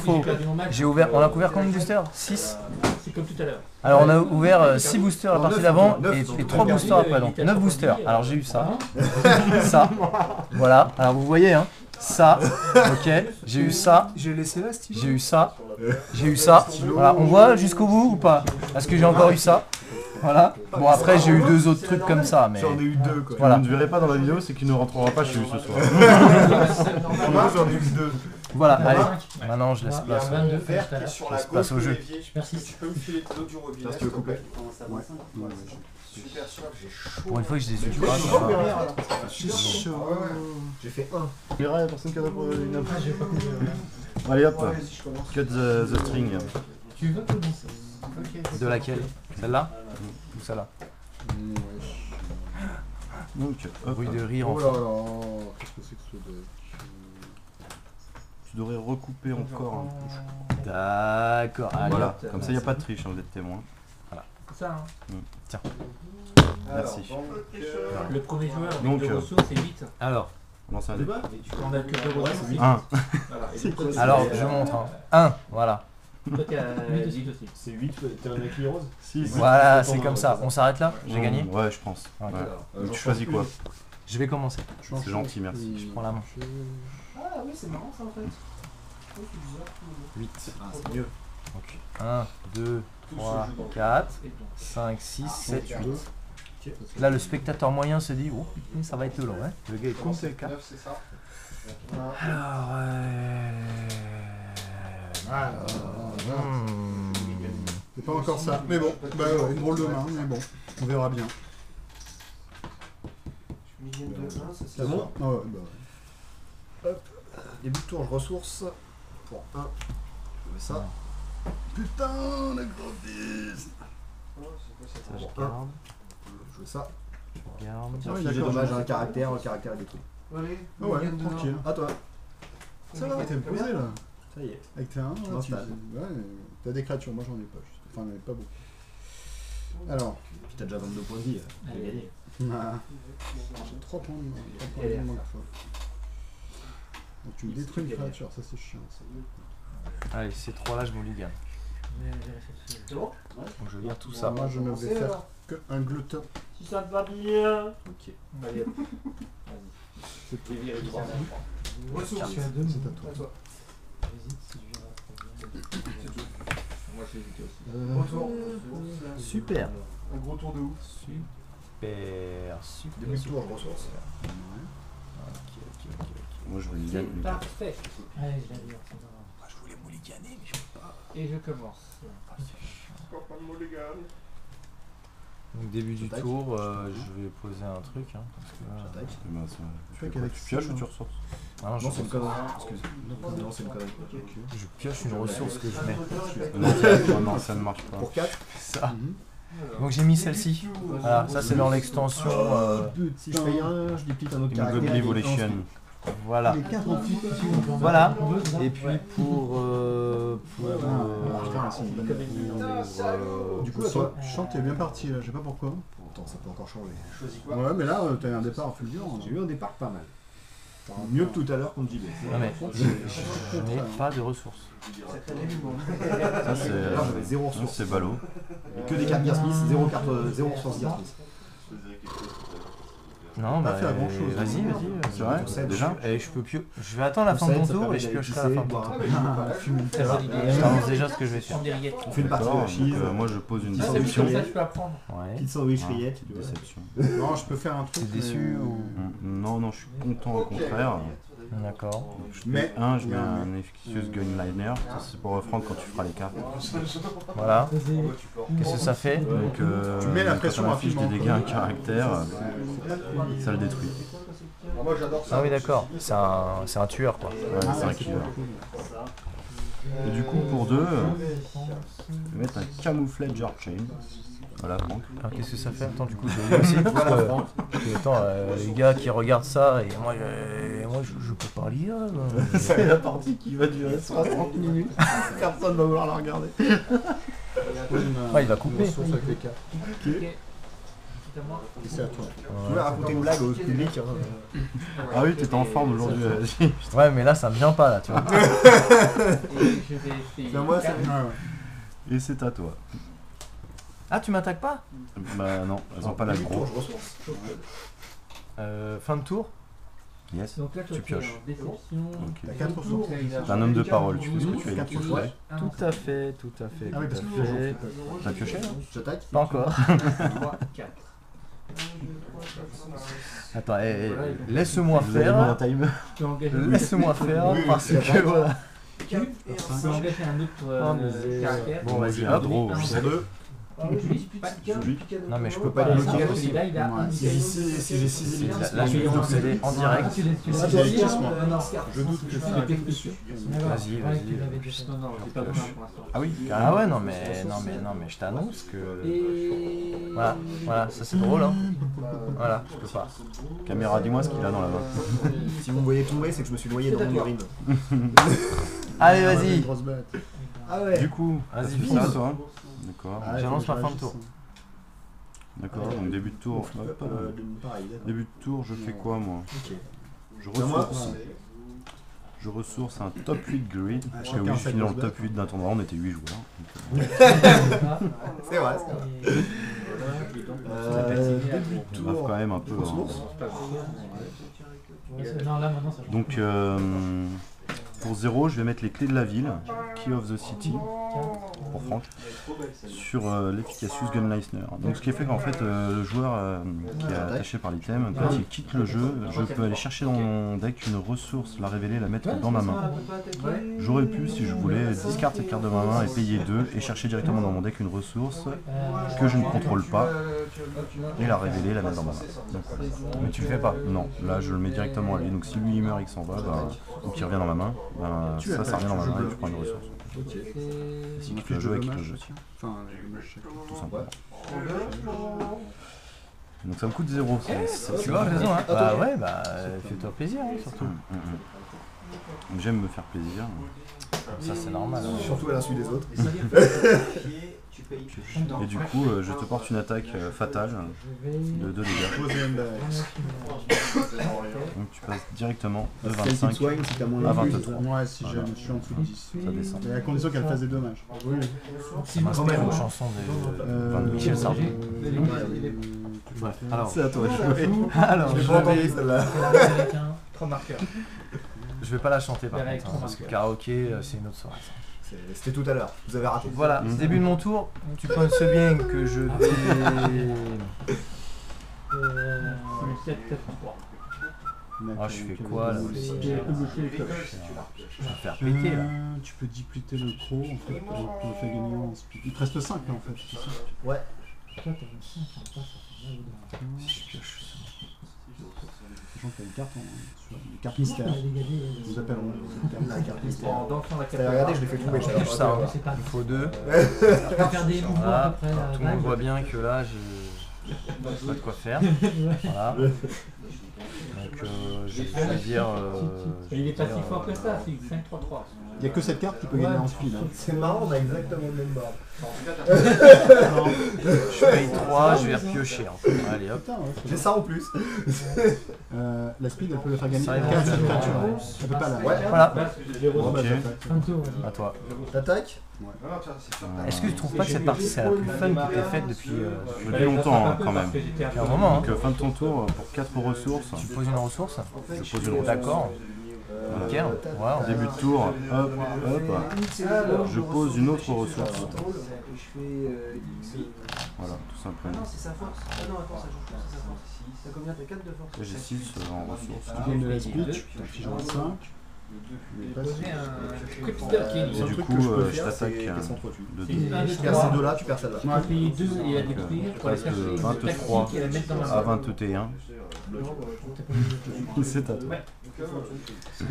faut. J'ai ouvert. On a couvert combien de boosters? 6. C'est comme tout à l'heure. Alors on a ouvert 6 boosters la partie d'avant et 3 boosters après, donc 9 boosters. Alors j'ai eu ça, ça, voilà, alors vous voyez hein, ça, ok, j'ai eu ça, J'ai laissé là, Steve. j'ai eu ça, j'ai eu ça, voilà, on voit jusqu'au bout ou pas? Parce que j'ai encore eu ça, voilà. Bon après j'ai eu 2 autres trucs comme ça, mais J'en ai eu 2 quoi. voilà. Vous ne verrez pas dans la vidéo, c'est qu'il ne rentrera pas chez lui ce soir. Moi j'en ai eu 2. Voilà, allez, maintenant je laisse place, Il y a 22 Vert tout à qui est l'heure. sur la Je passe gauche au de jeu. l'évier. Merci. Tu peux me filer l'eau du robinet. Parce que complet. Super soif, j'ai chaud. pour une fois que je les ai eu Moi, pas, je suis ça chaud, va. derrière, là. J'ai chaud. J'ai fait 1. Il y a personne qui a une info. Ah, j'ai pas compris. Allez hop, Vas-y, je commence. cut the string. Tu veux commencer? Ok. De laquelle? Celle-là? Ou celle-là? Donc, hop, Bruit de rire en Oh fond. là là, qu'est-ce que c'est que ce deck? tu devrais recouper encore un peu. D'accord, allez. Voilà, comme ça il n'y a pas de triche, hein, vous êtes témoin. C'est ça, hein. Merci. Le premier joueur avec Donc, 2 ressources, c'est 8. Alors, On lance un dé. Quand on a que 2 ressources, c'est 8. 1. alors je montre. 1, voilà. Toi, t'es à 8 aussi. C'est 8, t'es un écrit rose 6. Voilà, c'est comme ça. On s'arrête là? J'ai gagné? Ouais, je pense. Ok. Ouais. Tu choisis quoi? Je vais commencer. C'est gentil, merci. Je prends la main. Ah oui, c'est marrant ça en fait. 8. Ah, c'est mieux. 1, 2, 3, 4, 5, 6, 7, 8. Là, le spectateur moyen se dit, oh putain, ça va être long, hein. Le gars est compté le 4. 9, c'est ça. Alors, C'est pas encore ça, mais bon, bah ouais, une drôle de main, mais bon, on verra bien. Millième de 1, c'est ça. C'est bon? Ah ouais, bah ouais. Début de tour, je ressource. Pour 1. Je mets ça. Putain, la grosse bise! Ça, je Pour garde. 1. Je joue ça. Je garde. Ah oui, Si j'ai d'accord. dommage à un caractère, le caractère est détruit. Ah ouais, tranquille. À toi. Ça va, t'es posé là. Ça y est. Avec tes 1, là, tu... m'installe. Ouais, t'as des créatures, moi j'en ai pas. Enfin, j'en ai pas beaucoup. Alors, Puis t'as déjà 22 points de vie. J'ai gagné. ah, j'ai 3 points de manque. Donc tu me détruis une créature, ça c'est chiant. Ça. Allez, ces 3 là, je mulligan. C'est bon? Donc je vire tout ça. Moi je ne vais faire que un gluten. Si ça te va bien. Ok. Allez, C'est tout. Ressources. C'est à toi. Moi, j'ai hésité aussi. Retour. Super. Un gros tour de ouf. Super. Super. Début de tour, je ressource. Moi je vais gagner. Parfait. Allez, je vais dire. Moi, je voulais mulliganer, mais je peux pas. Et je commence. Donc début du J'attaque. tour, je vais poser un truc. Hein, parce que là, J'attaque. Tu fais fais quoi? qu'avec Tu pioches ça, ou tu ressources? ah non, Non, c'est une je, connerie. Excuse. Non, c'est une connerie. je pioche une ressource que je mets. Non, ça ne marche pas. Pour 4. Ça. Mhm. Donc j'ai mis celle-ci. Voilà, ça c'est dans l'extension. Si je paye un, je déplite un autre Une caractère. Godly et Volation. Voilà. Les 4 en dessous. Voilà. Et puis pour Du coup, à toi. Je sens que t'es bien parti là, je sais pas pourquoi. Attends, ça peut encore changer. Ouais, mais là, t'as eu un départ fulgurant. J'ai eu un départ pas mal. Mieux que tout à l'heure contre JB. non mais je n'ai pas de ressources. Ça c'est Là, j'avais 0 ressources. c'est ballot. Que des cartes Gearsmith, 0 carte, 0 ressources Gearsmith. Non, Pas bah faire grand-chose. vas-y, vas-y. C'est vrai? Possède. Déjà? Et je peux je vais attendre la fin de mon tour et je piocherai à la fin de mon tour. Très bonne idée. Je t'annonce déjà ce que je vais faire. Prendre des rillettes. On fait une partie de D'accord, la cheese. donc, moi je pose une Ah, c'est déception. comme ça que je peux apprendre. Ouais. Petite sandwich Ah. rillette. Déception. Non, je peux faire un truc. T'es déçu ou. Non, non, je suis content au contraire. D'accord. Je mets un, je mets un efficacious gunliner. Ça c'est pour reprendre quand tu feras les cartes. Voilà. Qu'est-ce que ça fait? Donc Tu mets la quand pression on affiche des rapidement. dégâts, un caractère, ça le détruit. Moi j'adore ça. Ah oui, d'accord. C'est un tueur quoi. Ouais, c'est un killer. Et du coup pour 2, je vais mettre un camouflage Archain. Voilà, Franck. Alors qu'est-ce que ça fait? Attends, du coup, je vais aussi. Parce que, attends, les gars qui regardent ça, et moi je peux pas lire. C'est la partie qui va durer 60 minutes. Personne va vouloir la regarder. Ouais, il va couper. Ressources avec les 4. c'est à moi. Et c'est à toi. Tu voulais raconter une blague au public hein. Ah oui, t'étais en forme aujourd'hui. Ouais, mais là, ça me vient pas, là, tu vois. Et je vais essayer. C'est à moi, ça. Ouais, ouais. Et c'est à toi. Ah, tu m'attaques pas? Bah non, elles ont pas l'aggro. Je ressource. Fin de tour? Yes. Donc là, Tu pioches. Déception. Ok. T'as 4 ressources. T'es un homme de parole, tu fais ce que tu as Quatre dit. ressources. Ouais. Tout à fait, tout à fait, Ah oui, parce tout que à fait. T'as pioché là? J'attaque. Pas encore. 3, 4. Attends, laisse-moi Vous avez mis un faire. timer. Tu peux engager Laisse-moi faire, Oui, parce oui, que voilà. tu peux engager un autre caractère. Bon, vas-y, J'ai hop. un draw. Un Pour seul. 2. Celui. Non, mais je peux pas Pas les les bloquer. Celui-là, il a Ouais. un Si j'ai 6 élites. Là, je vais procéder en direct. Tu laisses Ah, choisir, j'ai moi. non. Je doute que Je c'est vais t'expliquer. Vas-y, vas-y. Non, non, j'ai pas besoin pour l'instant. Ah oui, Ah carrément. ouais, non, mais je t'annonce que. Et... Voilà, ça c'est drôle, hein. Voilà, je peux pas. Caméra, dis-moi ce qu'il a dans la main. Si vous me voyez tomber, c'est que je me suis noyé dans mon urine. Allez, Une vas-y. grosse bête. Ah ouais. Du coup, Vas-y, tu vite. fais ça toi. D'accord. Ah, J'annonce faut que ma fin de je tour. réagisse. D'accord, donc début de tour. Hop. Pareil. Début de tour, je fais quoi moi? Ok. Je C'est à moi. ressource. Je ressource un top 8 grid. Parce que oui, chacun je sa finis dans le grosse top 8 d'un tournoi, on était 8 joueurs. C'est vrai. Début de On va tour. quand même un peu. Ressources. Non, là maintenant ça change. Donc pour 0, je vais mettre les clés de la ville, Key of the City, pour Franck, sur l'efficacious Gunleisner. Donc ce qui fait qu'en fait le joueur qui est attaché par l'item, quand il quitte le jeu, je peux aller chercher dans mon deck une ressource, la révéler, la mettre dans ma main. J'aurais pu, si je voulais, discard cette carte de ma main et payer 2 et chercher directement dans mon deck une ressource que je ne contrôle pas et la révéler, la mettre dans ma main. Donc, Mais tu le fais pas. non, là je le mets directement à lui, donc si lui il meurt et qu'il s'en va, donc il revient dans ma main, ça revient dans ma main et je prends une ressource. Ok. Si On a quitte fait le jeu, deux elle quitte le dommages, jeu, tiens. Enfin, les dommages chacun. tout simplement. Donc ça me coûte 0. Tu vois, raison, hein. Bah ouais, bah fais-toi plaisir, hein, surtout. J'aime me faire plaisir. Ça c'est normal. hein. Surtout à l'insu des autres. Et du coup, je te porte une attaque fatale de 2 dégâts. Poser une bague. Donc tu passes directement de Celtic 25 Swine, c'est qu'à moins à de 23. Ouais, si Voilà. je suis en dessous de 10. Ça descend. Mais à condition qu'elle fasse des dommages. Oui. Ça m'inspire une chanson de Michel Sardou. Bref, Alors, C'est à toi. alors Je l'ai je pas entendu vais, celle-là. 3 marqueurs. je vais pas la chanter par Avec contre, hein, parce que karaoké c'est une autre soirée. ça. C'était tout à l'heure. Vous avez raté. Voilà, Mhm. début de mon tour, tu penses bien que je vais... 7, 4, 3. Ah, je fais quoi là aussi? Tu peux bloquer les cloches. Je vais me faire péter là. Tu peux dipluter le croc en fait pour le faire gagner en speed. Il te reste 5 là en fait. c'est ça. Ouais. Toi, t'as une 5, ça me passe, ça fait mal au Si je pioche. Sachant qu'il y a une carte, sur une carte mystère. Nous appellerons La carte mystère. En dansant la T'avais regardé, je l'ai fait tomber. Alors, je pioche ça, hein. C'est pas Il faut 2. Tu peux faire des mouvements Voilà. à peu près. Tout le monde voit bien que là, j'ai pas de quoi faire. Voilà. Donc je vais dire... Il est pas si fort que ça, c'est 5, 3, 3. Il n'y a que cette carte qui peut gagner en speed. Hein. C'est marrant, on a exactement le même board. Je paye 3, je vais repiocher. En fait. Allez hop. Putain, ouais, J'ai ça en plus. La speed, elle peut le faire gagner. Ça arrive Quelle en créature ouais. Elle peut pas la. Ouais. Voilà, Bon, bah, Ok. j'attaque. Fin de tour, vas-y. à toi. T'attaques. Est-ce que tu trouves pas que cette partie c'est la plus fun qui t'ait faite depuis Depuis longtemps hein, quand même. un moment, hein? Donc fin de ton tour, pour 4 ressources, Tu poses une ressource? je pose une ressource. D'accord. Nickel. Ouais, En début de tour, hop, hop, je pose une autre ressource. Voilà, tout simplement. c'est sa force. Ah non, attends, ça joue plus, c'est sa force. T'as combien? T'as 4 de force. Là j'ai 6 en ressources. Tu gagnes de la speed, tu j'en ai 5. Mais pas Poser un Crystal King. Et Le du truc coup, que je peux je faire, t'attaque c'est qu'elles s'entretuent. de C'est 2 un, Je deux, perds ces trois. deux-là, tu perds celle-là. Tu vas payer 2 et la détruire pour aller passe de chercher une 23 tactique et la mettre dans ma à main. 21. C'est à toi.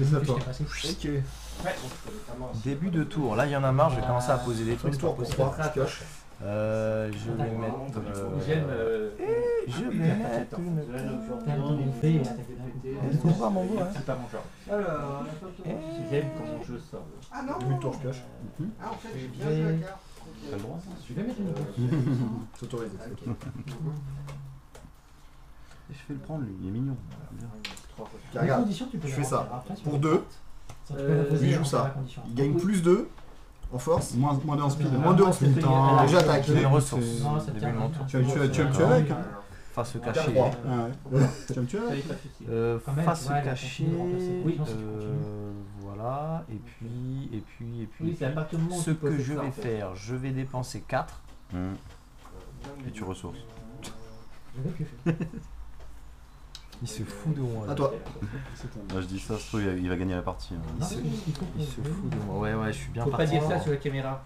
C'est à toi. Ok. Début de tour. Là, il y en a marre. Je vais commencer à poser des trucs. Une c'est pas tour pour possible. 3, je pioche. Je vais mettre. J'aime. Je vais mettre une. T'as le dé et attaquer d'un coup. Je trouve pas mon goût, hein. C'est pas mon genre. Alors, J'aime comment je sors. ah non, Début de tour, je pioche. ah en fait, j'ai bien joué la carte. Tu vas mettre une grosse. C'est autorisé. Je fais le prendre, lui, il est mignon. Tiens, regarde, tu fais ça. Pour 2, lui joue ça. Il gagne plus 2 en force. Moins 2 en speed. Moins 2 en speed. Putain. Et j'attaque. J'ai une ressource. Non, ça Début tient. de mon tour. Tu vas le tuer avec. Hein. Face T'as caché. 3. Ah ouais. Voilà. Tu vas me tuer Ça y est, avec. pas de souci. Face Ouais, la caché. continue de remplacer. Oui, non, si tu continues. Voilà. Et puis. Oui, c'est à partir du moment où Ce tu que possèdes je ça, en vais fait. faire, je vais dépenser 4. Et tu ressources. Je vais piocher. Il se fout de moi. À toi. Là, je dis ça, se trouve, il va gagner la partie. hein. Il se fout de moi. Ouais, je suis bien Faut pas parti. dire ça sur la caméra.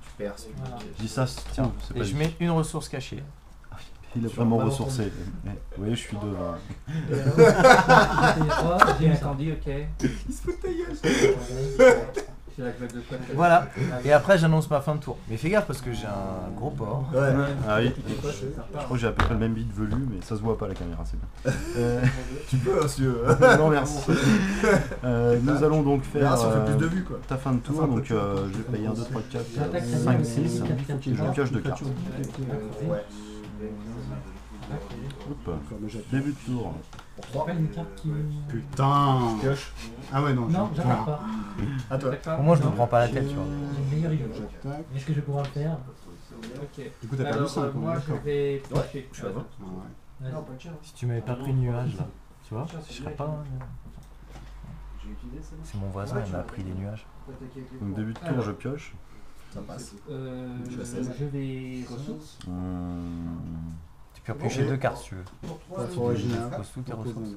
Tu perds. Voilà. Je dis ça, se trouve, c'est Et pas je lui. mets une ressource cachée. Il est vraiment ressourcé. Vous voyez, je suis devant. J'ai incendie, ok. Il se fout de ta gueule. J'ai la claque de poing. Voilà. Et après, j'annonce ma fin de tour. Mais fais gaffe parce que j'ai un gros porc. Ouais. Ah oui, je crois que j'ai à peu près le même bit velu, mais ça se voit pas à la caméra, c'est bien. Tu peux, hein, si tu veux. Non, merci. Nous allons donc On verra faire si on fait plus de vues, quoi. ta fin de tour, donc je vais payer 1, 2, 3, 4, 5, 6, et je pioche 2 cartes. Ouais. Hop. Début de tour. Pour Je 3. prends une carte qui. Putain. Pioche. Ah ouais, non. Non, j'attaque pas. À toi. Pour moi, je me prends pas la tête, tu vois. J'ai une meilleure idée. J'attaque. Est-ce que je vais pouvoir le faire? Ok. Du coup, t'as perdu Alors, 5. moi, je vais piocher. je suis à 20. Vas-y. Si tu m'avais pas pris le nuage là, tu vois, je serais pas. C'est mon voisin, il m'a pris les nuages. Donc début de tour, je pioche. Ça passe. Je suis à 16. vais ressources. Tu peux piocher 2 cartes si tu veux. Pas original. Tu poses toutes tes ressources.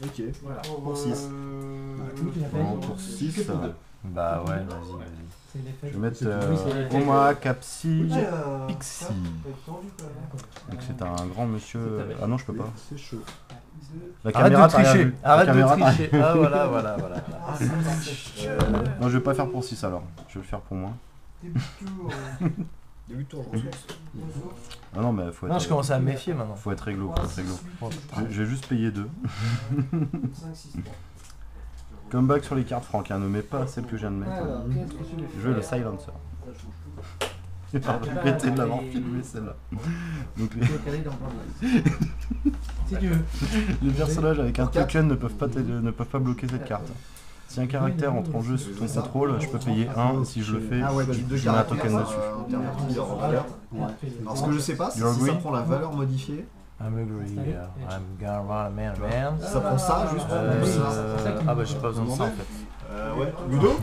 Ok. Voilà. Pour 6. Celui qui l'appelle. Bon, pour 6, Bah ouais, vas-y. C'est l'effet. je vais mettre Oui, c'est l'effet. Oma Capsi Pixie. Pixie. Donc c'est un grand monsieur. Ah non, je peux pas. C'est chaud. La Arrête caméra de t'a rien tricher, vu. La arrête de caméra t'a- tricher. Ah voilà. Non, je vais pas faire pour 6 alors. Je vais le faire pour moi. Début de tour, je ressource. Ah non, mais faut Non, je être, commence à me méfier maintenant. faut être réglo. Je vais juste payer 2. Comeback sur les cartes, Franck. Hein, ne mets pas celle que je viens de mettre. Je veux le silencer. J'ai pas répété de l'avoir filmé celle-là. Donc Si tu veux. les personnages avec un token ne peuvent pas bloquer cette carte. Si un caractère entre en jeu sous ton contrôle, je peux payer 1. Si je le fais, Ah ouais, tu je deux mets un cartes token dessus. en termes de leader, en tout cas. Alors ce que je sais pas, c'est You're si ça agree? prend la valeur modifiée. I'm agree. I'm gonna run a man. Si ça prend ça, juste ou ça. Ah bah j'ai pas besoin de ça en fait. Ouais. Ludo.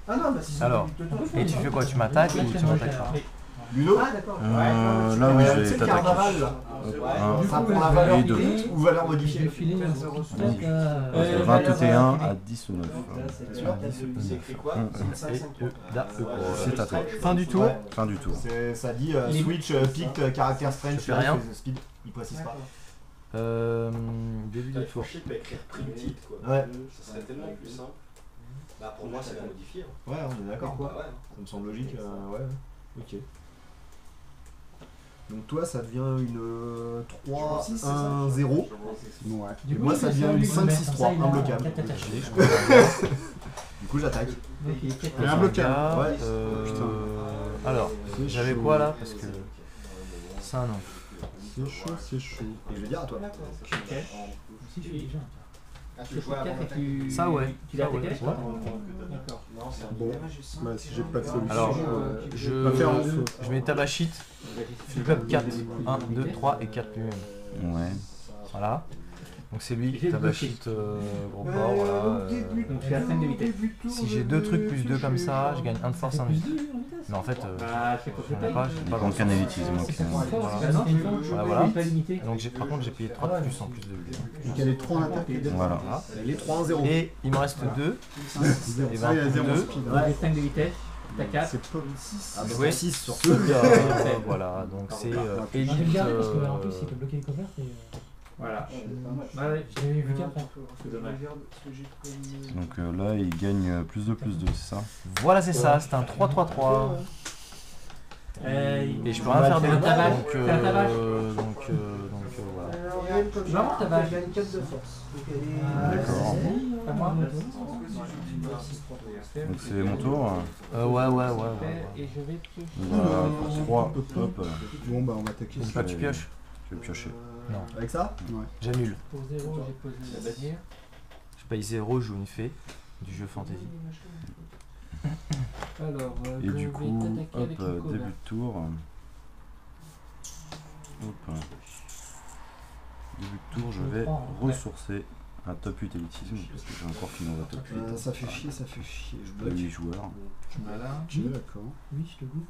Ah non, bah si c'est Alors, et tu fais quoi? Tu m'attaques ou tu m'attaques pas? Ludo. Ah d'accord. Là, oui, je Tu vais sais le t'attaquer. carnaval là. Un, Ça prend la valeur et deux. brute ou valeur Je vais modifiée. filer les ressources. 21 à 19. C'est écrit quoi? C'est à toi. Fin du tour. Fin du tour. Ça dit switch picked caractère strange. fais rien. Speed. Il précise pas. Début de tour. Franchement, pas écrire primitive quoi. Ouais. Ça serait tellement plus simple. Bah pour moi, c'est la modifier. hein. Ouais, on est d'accord. Bah ouais. Ça me semble logique. Ouais. Ok. Donc toi, ça devient une 3-1-0. Ouais. Et moi, ça devient une 5-6-3, imbloquable. Du coup, j'attaque. Et un blocage. Ouais. Alors, j'avais quoi là? Parce que. Ça non. C'est chaud, c'est chaud. Et je vais dire à toi. Si je suis déjà. Ah, Tu fais 4 et tu. Ça, ouais. Tu l'as Ça, ouais. attaqué? Ouais. D'accord. Bon, bah si j'ai pas de solution. Alors, va faire en je mets tabachite, flip 4, 1, 2, 3 et 4 lui-même. Ouais. Voilà. Donc c'est lui, J'ai tabachite, gros porc, voilà. Donc je suis à 5 de vitesse. Si j'ai 2 trucs plus 2 comme ça, je gagne 1 de force, 1 de vitesse. Mais en fait, Bah, c'est quoi j'en ai pas, j'ai pas Quand qu'un utilise, moi. Voilà. Pas limité. Donc par contre j'ai payé 3 de plus en plus de vie. Donc elle est 3 en attaque. Voilà. Il est 3-1-0. Et il me reste 2. Et Ça, il y a 22. 0 speed. Donc j'ai 5 de vitesse. T'as 4. C'est peu. Ah, bah, Ouais. 6 sur Voilà, donc c'est Je vais le élite. garder parce que en plus il peut bloquer les covers. Voilà. Ouais, j'avais vu qu'après. C'est dommage. Donc là, il gagne plus 2, c'est ça? Voilà, c'est ça, c'est un 3-3-3. Et je peux rien faire d'autre. Donc voilà. Vraiment, t'as pas gagné 4 de force. D'accord. Pas moi. Donc c'est mon tour. Ouais. Et je vais piocher. On va pour 3. Hop. Bon bah on va attaquer. Pas que tu pioches. Tu veux piocher. Non. Avec ça? Ouais. J'annule. Pour 0, j'ai posé la bannière. Je paye 0, je joue une fée du jeu fantasy. Alors, Et je du vais coup, t'attaquer hop, avec une début de tour. Hop. Début de tour, je vais ressourcer un top 8 élitisme, parce que j'ai encore fini dans top 8. Ça fait chier, ça fait chier. Je De bloque. 8 joueurs. Voilà. Ok, d'accord. Oui, je te goûte.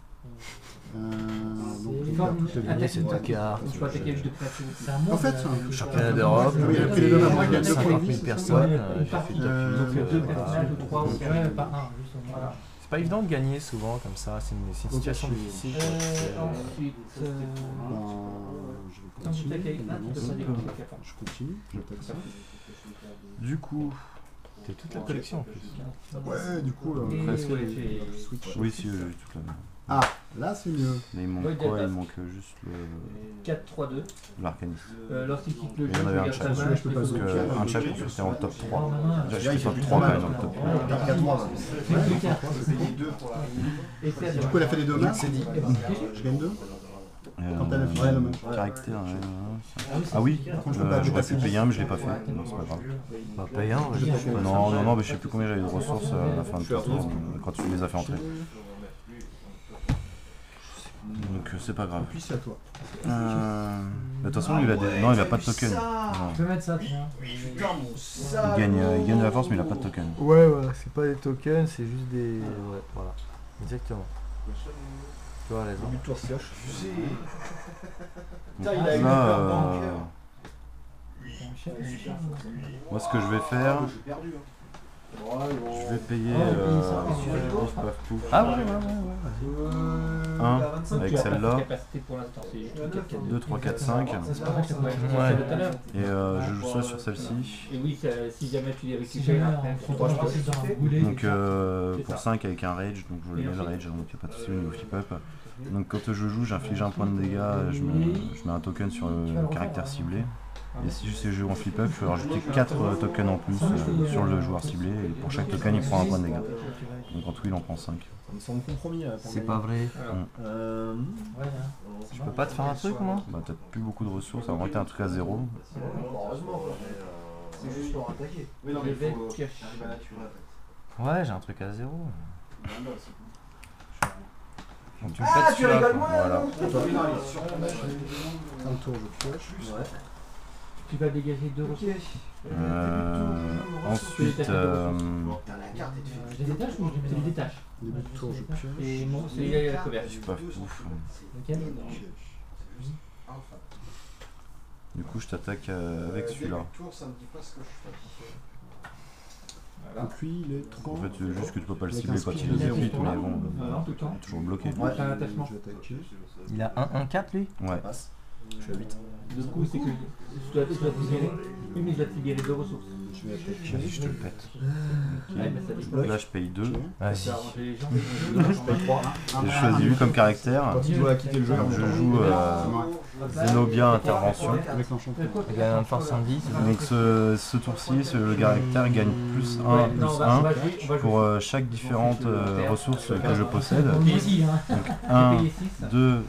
Donc, Le gagner, c'est 2 cartes. Je peux attaquer avec 2 créatures. en fait, Championnat d'Europe, Oui, il a pris les deux mains. il y a 50 000 personnes. J'ai fait le top 8. Donc 2 personnages ou 3 ou 4. Pas 1, juste. Voilà. C'est pas évident de gagner souvent comme ça, c'est une situation difficile. Ensuite, quand tu attaques avec 1, tu peux pas dégager les cartes. je continue, j'attaque ça. Du coup, T'as toute la collection en plus. Ouais, du coup, Et presque ouais, les j'ai- switch. oui, si, j'ai toute la main. Ah, là c'est mieux. Mais il manque Ouais, quoi? Il d'accord. manque juste 4, 3, 2. l'arcaniste. Lorsqu'il quitte le Il y jeu, en avait je un regarde chaque. ta main. Celui-là, je peux pas Parce Donc, que un chaque pour faire en top 3. Déjà, je Là, fais il top fait 3 quand plus même dans le top 1. Il perd 4 mois. Et c'est Du coup, elle a fait les deux mains. C'est dit. Je gagne 2. Quand elle a fait la main. Caractère. Ah oui, j'aurais pu payer un, mais je l'ai pas fait. Non, c'est pas grave. Bah, paye un, vas-y. Non, mais je sais plus combien j'avais de ressources à la fin de tour quand tu les as fait entrer. Donc c'est pas grave. Puis c'est à toi. De toute façon, lui, il a des... Non, il a pas de token. Non. Tu peux mettre ça, tiens. Il gagne de la force, mais il a pas de token. Ouais, voilà, c'est pas des tokens, c'est juste des. Ouais, voilà. Exactement. Tu vois, raison. Début de tour pioche. Donc, il a eu là, peur bancaire. moi, ce que je vais faire, je vais payer pouf, paf, pouf, Ah ouais, ouais. 1 avec celle-là, Capacité pour l'instant, c'est juste 4, 4, 2, 3, 4, 5. C'est pas vrai que je te pouvais Ouais. faire tout à l'heure. Et je joue ça sur celle-ci. Et oui, si jamais tu les récupères après, tu dois passer. Donc pour 5 avec un rage, donc je le mets le rage, donc il n'y a pas de souci au niveau flip-up. Donc quand je joue, j'inflige un point de dégâts, je mets un token sur le caractère ciblé. Et si je joue en flip-up, je peux rajouter 4 tokens en plus sur le joueur ciblé, et pour chaque token il prend un point de dégâts. Donc en tout il en prend 5. Ça me semble compromis. C'est pas vrai. Je peux pas te faire un truc, moi? Bah t'as plus beaucoup de ressources, alors moi t'as un truc à 0. Heureusement. C'est juste pour attaquer. Oui, non, mais Les faut pioches. arriver à naturel. Ouais, j'ai un truc à 0. Donc tu me Ah, fais tu rigoles moins. Voilà. Oui, non, il est sur ton match. Un tour, je pioche. Tu vas dégager 2 ressources. Ensuite, T'as la carte et tu fais. Je les détache ou je les détache? Début de tour, je pioche. Et mon, celui-là, il a la couverture. je paf pouf. Lequel? Du coup je t'attaque avec celui-là. Tour, ça me dit pas ce que je fais. Voilà. Donc lui, il est 3. En fait c'est juste que tu peux pas le Avec cibler un quand il speed est de 08, mais bon, Non, tout le temps. il est toujours bloqué. Ouais. T'as un attachement. Je vais attaquer. Il a 1-1-4 lui? Ouais. Passe. Je suis à 8. Du coup, c'est que tu dois te libérer. Oui, mais je dois te libérer 2 ressources. Je vais attaquer. Vas-y, je te le pète. Ouais, mais ça débloque. Là je paye 2. Vas-y. Ça arrange les gens. Je paye 3. J'ai choisi lui comme caractère. Quand il doit quitter le jeu, Donc je joue Zenobia Intervention. Avec l'enchantement. Il gagne un force 110. Donc ce tour-ci, le caractère gagne plus 1, plus 1 pour chaque différente ressource que je possède. Ici, hein. Donc J'ai 1, payé 6. 2,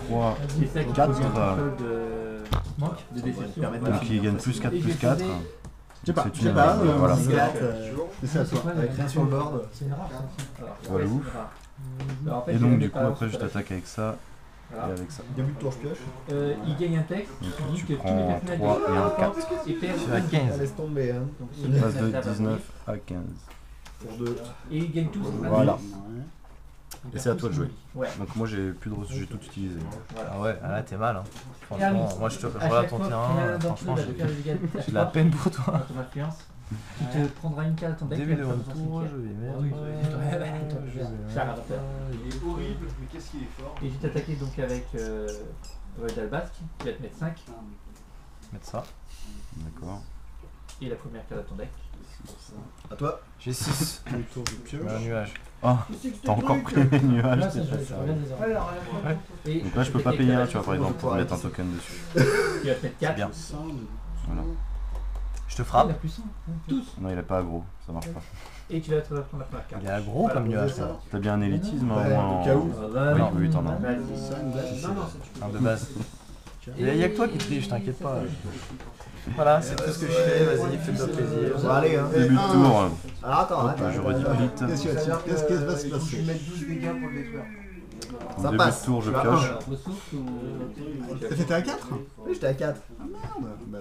3, C'est ça qui 4. pose un peu de déception. Donc il gagne plus 4, plus 4. Je sais pas, C'est je sais une- pas. voilà. C'est à toi. avec rien sur le board. C'est une rare, ça. Voilà, Ouais, ouf. c'est une rare. Alors, en fait, Et il donc gagne du coup pas après je sur la- t'attaque avec ça et Voilà. avec ça. Début de tour, je pioche. Il gagne un texte Donc qui dit tu que tous les prends personnages 3 et un de 4. et perdent Je suis à 15. Laisse tomber. Hein. Donc, On passe de ça va 19 à 15. Pour 2. Et ils gagnent tous. Voilà. Ils Et c'est à toi de jouer. Ouais. Donc moi j'ai plus de ressources, j'ai tout utilisé. Voilà. Ah ouais, ah là t'es mal. Hein. Et ah oui, Franchement, moi je à regarde chaque ton fois terrain. qu'il y en a d'entre eux Franchement, va te faire des dégâts de j'ai de la peine pour toi. dans ton influence. Tu te prendras une carte à ton deck. Début tu de vas mon faire tour, ton je vais mettre. Oui, ça va faire. Il est horrible, mais qu'est-ce qu'il est fort. Et je vais t'attaquer donc avec D'Albasque, qui va te mettre 5. Mettre ça. D'accord. Et la première carte à ton deck. À toi. J'ai 6. Un tour, je pioche. Un nuage. Ah, t'as encore pris les nuages, Là, c'est ça, pas je ça. regarde les ordres. Et Donc là je peux pas payer un, tu vois, par exemple, pour mettre un token dessus. Tu vas te mettre C'est 4. bien. Voilà. Je te Il frappe. a plus 1. Tous. Non, il est pas aggro, ça marche pas. Et tu vas te prendre la première carte. Il est aggro comme nuage. Ça. T'as bien un élitisme Ouais, en... au cas où. Oui, oui, t'en as. Vas-y. Non, non, ça tu peux. Un de base. Il y a que toi qui triche, t'inquiète pas. Voilà, c'est tout ce que je fais, vas-y, fais-toi plaisir. Bon, allez, hein. Début de tour. Alors attends, Hop, je rediplit. Qu'est-ce qui va se Je vais passer? mettre 12 dégâts pour le détruire. Ça Début passe. de tour, je Tu vas pioche. Ressources ou. T'étais à 4? Oui, j'étais à 4. Ah merde. Bah,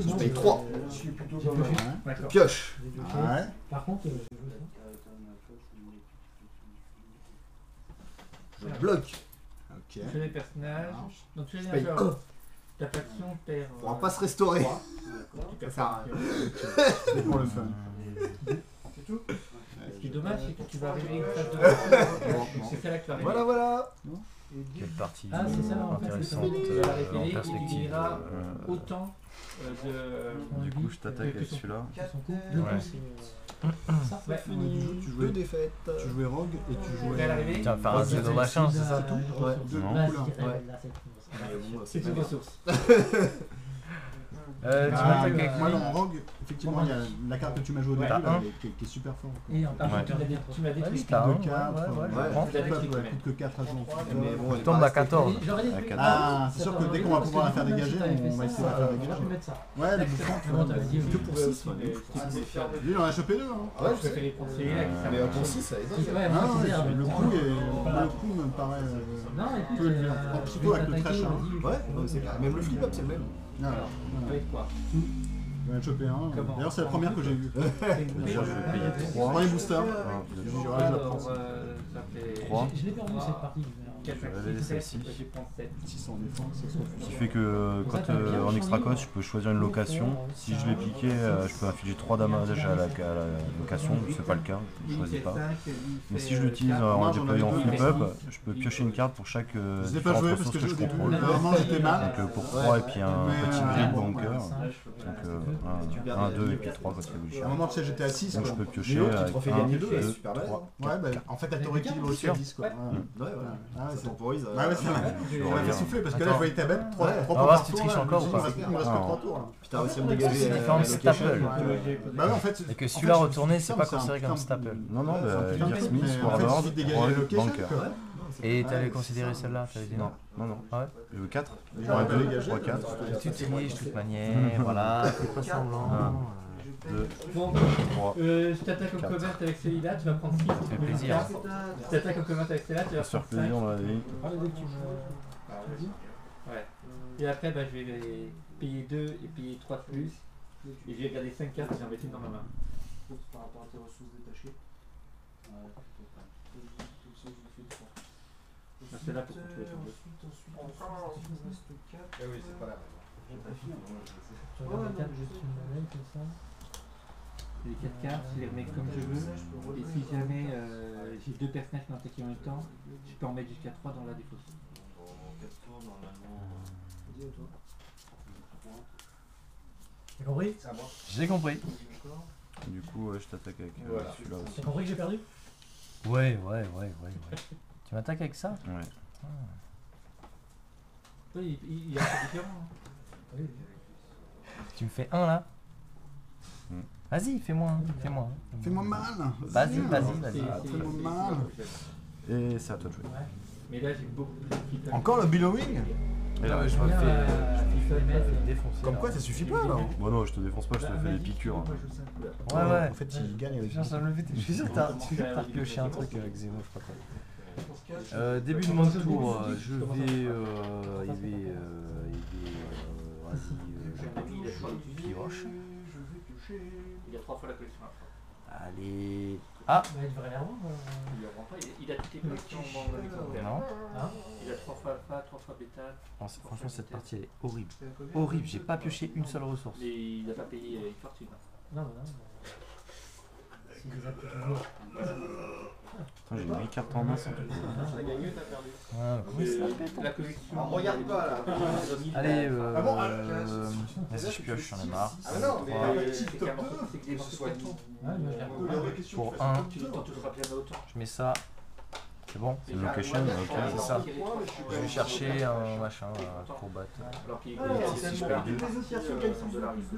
je paye 3. Je suis plutôt J'ai pas mal. pioché. Ouais. D'accord. Pioche. J'ai pioché. Ouais. Par contre, Je bloque. Ok. tu fais les personnages. Donc tu Je fais paye les 1. Ta faction perd. On pourra pas se restaurer. Tu perds Ça pas. C'est pour le fun. C'est tout? Ce qui est dommage, c'est que tu vas arriver une phase de. Donc c'est celle-là que tu vas arriver. Voilà, voilà. Quelle partie Ah, c'est ça, en fait, c'est ça. intéressante Tu vas la révéler en et tu perspective. gagneras autant de. Du coup, je t'attaque avec celui-là. Du coup, Ouais. c'est. Ça, ouais, Tu jouais 2 défaites. Tu jouais Rogue et tu Tu jouais. vas l'arriver. Tiens, faire un pseudo machin, c'est ça tout? Ouais, deux Non. couleurs. C'est une ressource. Tu Ah, m'attaques avec moi lui. dans Rogue, effectivement, il y a la carte que tu m'as jouée au début Ouais. là, qui est super forte. Et en Ouais. tu m'as détruit. T'as un, de ouais, 4, ouais, ouais, ouais. je prends. coûte que 4 à jouer. Mais bon, Je tombe à 14. J'aurais dit. À 14. Ah, c'est sûr que dès qu'on va pouvoir la faire dégager, on va essayer de la faire Je dégager. vais mettre ça. Ouais, les bouffons, tu vois. Que pour 6. Lui, il en a chopé 2. Hein. Ouais, Je je sais. préfère les conseiller là qui Mais savent. pour 6, ça les a. Ouais, Ah, moi, ouais, c'est ça, le coup me paraît. Non, écoute, peu élevé. Surtout avec le trash. Ouais, non, mais c'est clair. Même le flip-up, c'est le même. Alors, avec quoi? il en a chopé un. Comment? D'ailleurs, c'est la première que j'ai vue. Déjà, je vais payer 3. Premier booster. Alors, ça fait. 3. Je l'ai perdu cette partie. 4, Je vais révéler celle-ci. Je vais prendre 7. 6 en défense. Ce qui fait que quand en extra cost, je peux choisir une location. Si je l'ai piqué, je peux infliger 3 dommages à la location. C'est pas le cas, je choisis pas. Mais si je l'utilise en déployant en flip-up, je peux piocher une carte pour chaque Je l'ai pas différente joué parce ressource que que je au début, contrôle. vraiment j'étais mal. Donc pour 3 et puis un petit grid bunker. Donc, Donc 1, 2 et puis 3 quand il À un révolutionne. moment, tu sais, j'étais à 6. Donc je peux Mais piocher l'autre, il avec te refait 1, gagner 2, 2, super belle. 3. Ouais, bah en fait, elle te rééquilibre aussi à 10 quoi. Ouais, ouais. Ah ouais, Ça c'est temporise. Ouais, ouais, c'est vrai. On m'a fait souffler parce que là, je Attends. voyais ta bête 3 Ouais. On va voir si tu triches encore ou pas. Il me reste que 3 tours là. Puis t'as réussi à me dégager. C'est différent de Staple. Bah ouais, en fait. Et que celui-là retourné, c'est pas considéré comme Staple. Non, non, bah, Putain, Gear Smith, mais en fait, il Warlord, suffit de dégager Roll, la location, Bunker. quoi. Et t'allais considérer celle-là, t'avais dit non. Non, non. Ah ouais. Je veux 4. J'aurais pu 2, dégager. 3, 4. Tu triches de toute manière, voilà. Fais pas semblant. 2, Bon, 3. je t'attaque au 4. covert avec celui-là, tu vas prendre 6. Ça fait plaisir. Je t'attaque au covert avec celui-là, tu vas Sur prendre 5. plaisir, on va aller. Ouais. Et après, bah, je vais payer 2 et payer 3 de plus. Et je vais garder 5 cartes et j'en mets une dans ma main. Par rapport à tes ressources détachées. C'est là pour contrôler ton jeu. Eh oui, c'est pas la Je regarde les cartes, je suis une main comme ça. Les 4 cartes, je les remets comme je veux. Et si jamais j'ai 2 personnages qui m'ont attaqué en même temps, je peux en mettre jusqu'à 3 dans la défausse. T'as compris? J'ai compris. Du coup, je t'attaque avec Voilà. celui-là aussi. T'as compris que j'ai perdu? Ouais. Tu m'attaques avec ça? Ouais. Oui, il y a un différent. Hein. Tu me fais un là? Hmm. Vas-y, fais-moi un. Fais-moi mal. Vas-y. Fais-moi mal. Et c'est à toi de jouer. Mais là, j'ai beaucoup plus de flippers. Encore le billowing? Et là, je je me Bien, fais défoncer. Comme quoi, ça suffit pas là. Bon, non, je te défonce pas, je te fais des piqûres. Ouais. En fait, il gagne avec Putain, ça me le fait. Je suis sûr que t'as repioché un truc avec Zeno, je sais pas quoi. Début de mon tour, je vais. Vas-y, pioche. Il y a 3 fois la collection après. Allez. Ah! Il devrait l'avoir. Il a toutes les collections dans le exemplaire. Non. Il a 3 fois alpha, 3 fois bêta. Franchement, cette partie elle est horrible. Horrible, j'ai pas pioché une seule ressource. Mais il n'a pas payé une fortune. Non, Putain, j'ai 8 cartes en main sans tout. T'as gagné ou t'as perdu? Comment il s'appelle? La collection. Regarde pas là. Allez, vas-y, je pioche, j'en ai marre. Ah non, mais C'est top 2. c'est que des morceaux de carton. Pour 1, Tu t'en toucheras jamais autant. je mets ça. C'est bon? C'est une location, ok. C'est ça. Je vais chercher un machin, un courbat. Alors qu'il Si je paye 2.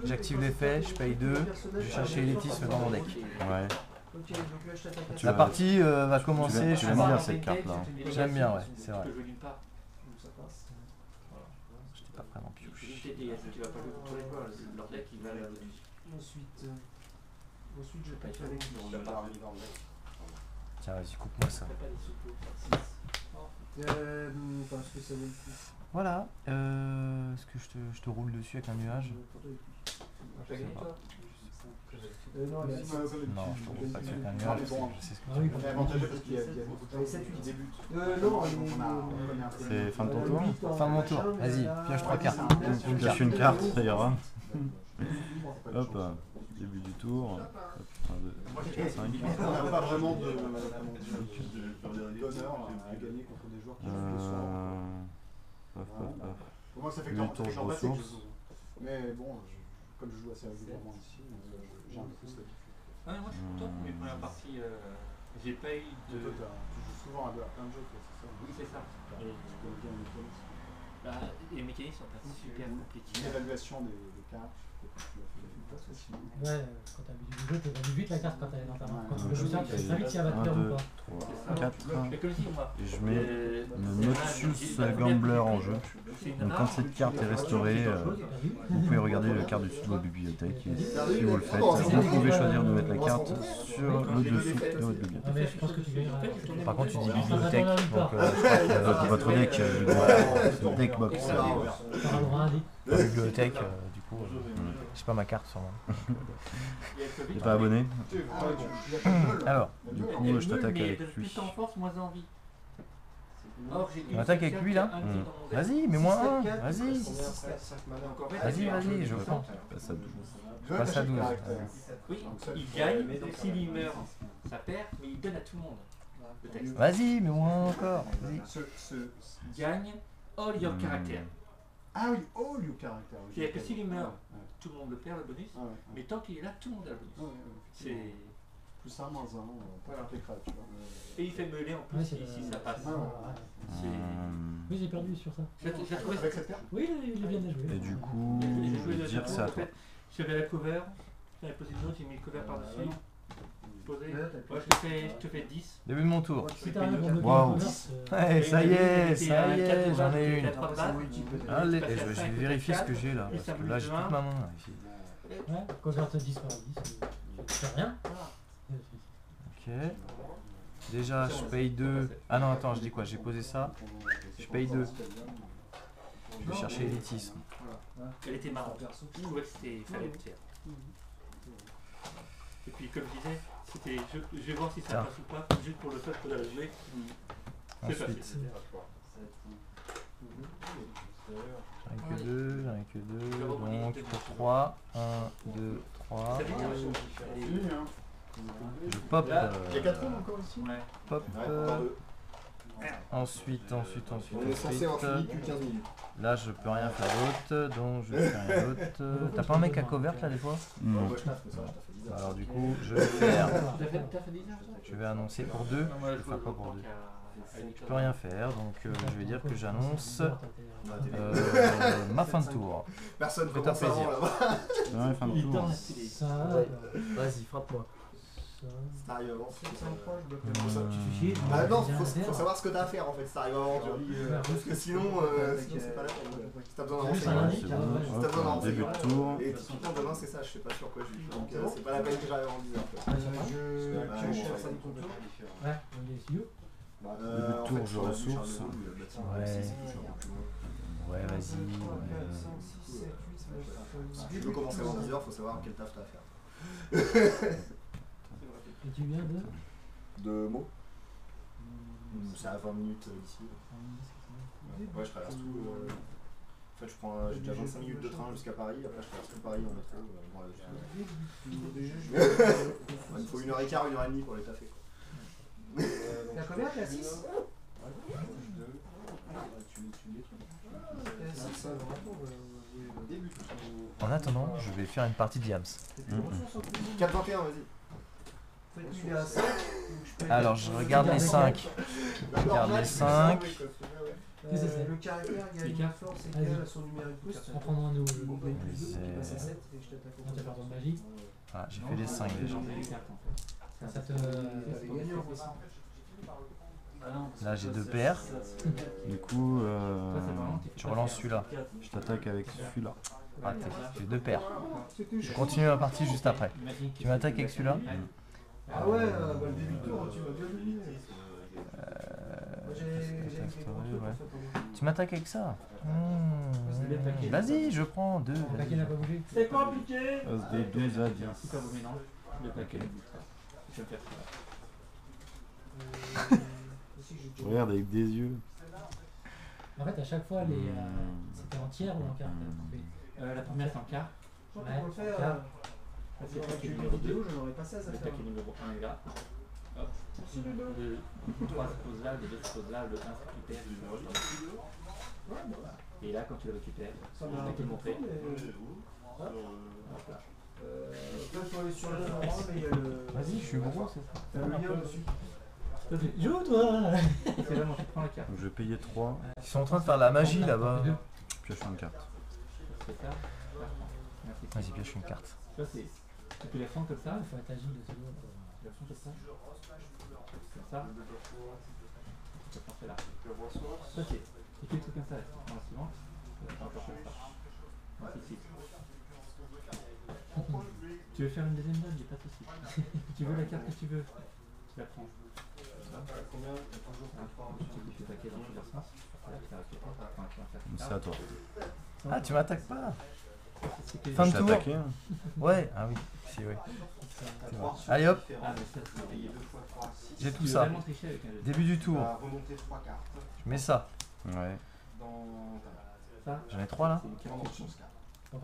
J'active l'effet, je paye 2. Je vais chercher l'étisme dans mon deck. Ouais. Ok, donc là je t'attaque. La partie va commencer, je tu suis l'aimes mort. bien cette carte là. J'aime bien, ouais, c'est vrai. tu vas pas jouer contre les joueurs, leur deck il va aller à bonus. Ensuite, je Pas peux avec Tiens, vas-y, coupe-moi ça. Fais pas des sous-coups. parce que ça vaut le coup. Voilà. Est-ce que je te roule dessus avec un nuage? T'as gagné toi? Non, il y a Non, je te roule pas dessus avec un nuage. Je sais ce que On est avantagé parce qu'il y a beaucoup de choses qui débutent. C'est fin de ton tour. Fin de mon tour. Vas-y, pioche 3 cartes. Une pioche une carte, ça ira. Hop, début du tour. Hop, 1, 2, 4, 5. On n'a pas vraiment de d'honneur à gagner contre des joueurs qui jouent le soir. Pour moi, ça fait que Huit tours de ressources. Mais bon, comme je joue assez régulièrement ici, j'ai un peu plus l'habitude. Ah, mais moi, toi, mes premières parties, j'ai pas eu Tu de. joues souvent à plein de jeux, c'est ça? Oui, c'est ça. Tu connais bien les mécanismes. Les mécanismes sont pas super compliqués. L'évaluation des cartes, tu l'as fait pas aussi. Ouais, quand t'as du jeu, t'évalues vite la carte quand elle est dans ta main. Quand tu Ouais. veux jouer ça, tu sais très vite si elle va te plaire ou pas. 3, 4. Mais comme si, moi. Et je mets le Noxious Gambler en jeu. Donc quand cette carte est restaurée, vous pouvez regarder la carte du dessus de votre bibliothèque. Et si vous le faites, vous pouvez choisir de mettre la carte sur le dessous de votre bibliothèque. Ah, mais je pense que tu gagneras. Par contre, tu dis bibliothèque. Donc, je crois que Votre deck, deck box. T'auras le droit à un dé. la bibliothèque, du coup, j'ai pas ma carte sur moi. T'es pas abonné? Alors, Du coup, je t'attaque avec lui. Plus en force, moins envie. Or, j'ai on attaque avec lui là? Vas-y, mets-moi un. Vas-y. Vas-y, je prends. Passe à 12. Je passe à 12. Oui, il gagne, donc s'il y meurt, ça perd, mais il donne à tout le monde. Le texte. Vas-y, mets-moi un encore. Vas-y. Gagne all your character. Ah oui, oh, le caractère. C'est-à-dire que s'il meurt, tout le monde le perd le bonus, mais tant qu'il est là, tout le monde a le bonus. C'est. Plus un, moins un, Voilà. les crêpes, tu vois. Et il fait meuler en plus Ouais, si c'est ça passe. Oui, j'ai perdu sur ça. J'ai trouvé Avec cette carte? Oui, il est bien à jouer. Et du coup, J'ai je joué vais de dire c'est à toi. J'avais la cover, j'avais posé une autre, j'ai mis le cover par-dessus. Posé. Ouais, je te fais 10. Début de mon tour. Si t'as rien pour bloquer Waouh. le commerce, Ouais, ça y est, j'en ai une. Allez, Allez, je vais vérifier ce que j'ai là. Parce que là, j'ai toute ma main. Là, ici. ouais, converte 10 par 10, tu fais rien. Ok. Déjà, je paye 2. Ah non, attends, je dis quoi? J'ai posé ça. Je paye 2. Je vais chercher l'élitisme. Elle était marrante. Je trouvais que c'était fallait le faire. Et puis comme je disais, c'était je vais voir si ça passe ou pas, juste pour le fait de la jouer. C'est Ensuite, facile. j'en ai que 2, donc pour 3. 1, 2, 3. Je pop. Il y a 4 rondes encore ici? Pop. Ensuite. On est censé avoir fini depuis 15 minutes. Là, je peux rien faire d'autre, donc je fais rien d'autre. T'as pas un mec à covert là des fois? Non. Moi, je taffe, mais ça, je taffe 10 heures. Alors du coup, je vais faire. T'as fait 10 heures? Je vais annoncer pour 2. Je vais faire quoi pour 2? Je peux rien faire, donc je vais dire que j'annonce ma fin de tour. Personne ne Fais-toi commence avant plaisir. là-bas. Ouais, fin de tour. Ça, Vas-y, frappe-moi. ça. Si t'arrives avant, c'est ça. Tu Ah non, faut savoir ce que t'as à faire en fait si t'arrives avant, tu vois. Parce que sinon, c'est pas la peine. Si t'as besoin Juste un d'en indice, renseigner. hein, ouais. Si t'as besoin d'en Début renseigner. de tour. Et typiquement demain c'est ça, je sais pas sur quoi je joue. Donc c'est pas la peine que j'arrive avant 10 heures. Ouais, on est studio. Début de tour, je ressource. Ouais, vas-y. Si tu veux commencer avant 10 heures, faut savoir quel taf t'as à faire. Et tu viens de 2 mots. C'est à 20 minutes d'ici. Ouais, je traverse tout. En fait, j'ai déjà 25 minutes de train jusqu'à Paris. Après, je traverse tout Paris en métro. Il me faut 1h15, 1h30 pour les taffer. T'as combien? T'as 6? En attendant, je vais faire une partie de Yams. 4-21, vas-y. Il est à 5. Alors, je regarde les 5. Je regarde les 5. Le caractère gagne une force égale à son numéro de boost. en prendre un nouveau jeu. Qui passe à 7 et je t'attaque au Quand tu vas faire ton magie, Ah, j'ai fait les 5 déjà. ça te. gagné en voici. Là j'ai 2 paires. Du coup, Tu relances celui-là. je t'attaque avec celui-là. Raté. J'ai 2 paires. Je continue la partie juste après. Tu m'attaques avec celui-là. Ah ouais, bah, le début de tour, tu m'as bien dominé. Tu m'attaques avec ça. Vas-y, je prends 2. Le paquet n'a pas bougé. C'est compliqué. As de 12 à 10. Si ça vous mélange, le paquet. Je vais faire ça. Je regarde avec des yeux. En fait, à chaque fois, c'était en tiers ou en quart La première c'est en quart. Pour Ouais, le faire, quart. Ça c'est le paquet une numéro 2. vidéo, j'en aurais pas 16 à Le faire. paquet numéro 1 est là. Hop. Le 3 se pose là, le 2 se pose là, le 1 se récupère. Et là, quand tu le récupères, Ça je m'a vais te le montrer. Là, faut aller sur le normal, mais il y a le. Vas-y, je suis gros, c'est ça. Il y a le lien dessus. Joue toi. C'est vraiment, tu prends la carte. Donc je vais payer 3. Ils sont en train de faire la magie là-bas. Pioche une carte. C'est ça. Merci. Vas-y, pioche une carte. Ça c'est. Tu peux les prendre comme ça. Il faut être agile de ce jeu. Tu les prends comme ça. Comme ça. Tu peux prendre celle-là. Ça c'est. Tu fais le truc comme ça. Tu prends la suivante. Tu prends encore comme ça. Ainsi de suite. Tu veux faire une deuxième dame, j'ai pas de soucis. Tu veux la carte que tu veux. Tu la prends. Combien? Tu fais paquet dans plusieurs sens. Voilà, tu la récupères. Enfin, tu vas faire comme ça. C'est à toi. Ah, tu m'attaques pas. C'est que- Fin de Je t'ai tour. attaqué. Hein. Ouais, ah oui, si, oui. Allez hop, Ah, mais ça c'est. Payer 2 fois 3, 6. j'ai Tu tout veux ça. vraiment tricher avec un jeu. Début du Tu tour, vas remonter 3 cartes je mets ça. Ouais. dans ta main. Ça, J'en ai 3 là. c'est une carte Pendant de 11 cartes. Donc,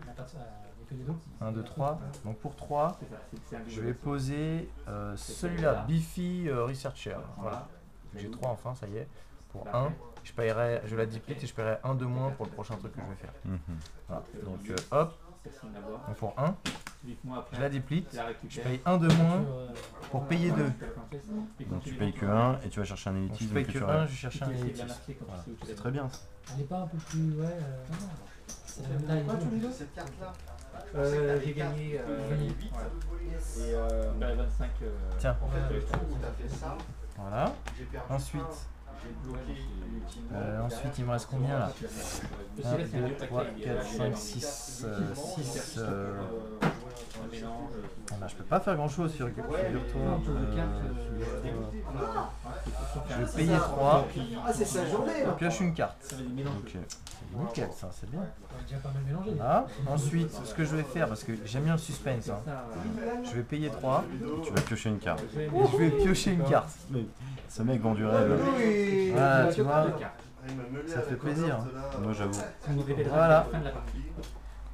la personne, il n'y a que des dos. 1, 2, 3. Donc pour 3, C'est ça, c'est un je vais poser celui-là, Biffy Researcher. Voilà. J'ai 3 enfin, ça y est. Pour 1, je la duplicate et je paierai 1 de moins pour le prochain truc que je vais faire. Mhm. Voilà. Donc hop, Personne n'a à voir. donc pour 1, 8 mois après, je la duplicate, tu la je récupères. paye 1 de moins pour payer 2. Donc tu payes que 1 et tu vas chercher un Donc je élitisme paye que que tu 1, je cherche un Tu essaies de la élitiste. masquer quand Voilà. tu sais où tu C'est l'as très bien. Elle n'est pas un peu plus. Ouais. C'est la même taille. Quoi, tous les deux? Cette carte-là, J'ai gagné gagné 8. ouais. Et Bah, 25. Tiens. en fait, le coup où t'as fait ça, Voilà. j'ai perdu. Ensuite, J'ai bloqué inutilement. ensuite il me reste combien là Celui-là, 1, c'est un 2, vieux 3, paquet. 4, 5, 6, 6. Un mélange. Ah bah, je peux pas faire grand chose, figure-toi. Je vais payer 3. Ah, c'est sa journée Je là. pioche une carte. Ça va des mélanges. Ok. C'est nickel ça, c'est bien. On a déjà pas mal mélangé. Voilà. Ensuite, ce que je vais faire, parce que j'aime bien le suspense, hein, Ça, je vais payer 3 Tu vas piocher une carte. et je vais piocher une carte. Ce mec vend du rêve. Oui. Voilà, tu vois, Ça fait plaisir, hein. Moi j'avoue. ça nous révélera Voilà. la fin de la partie.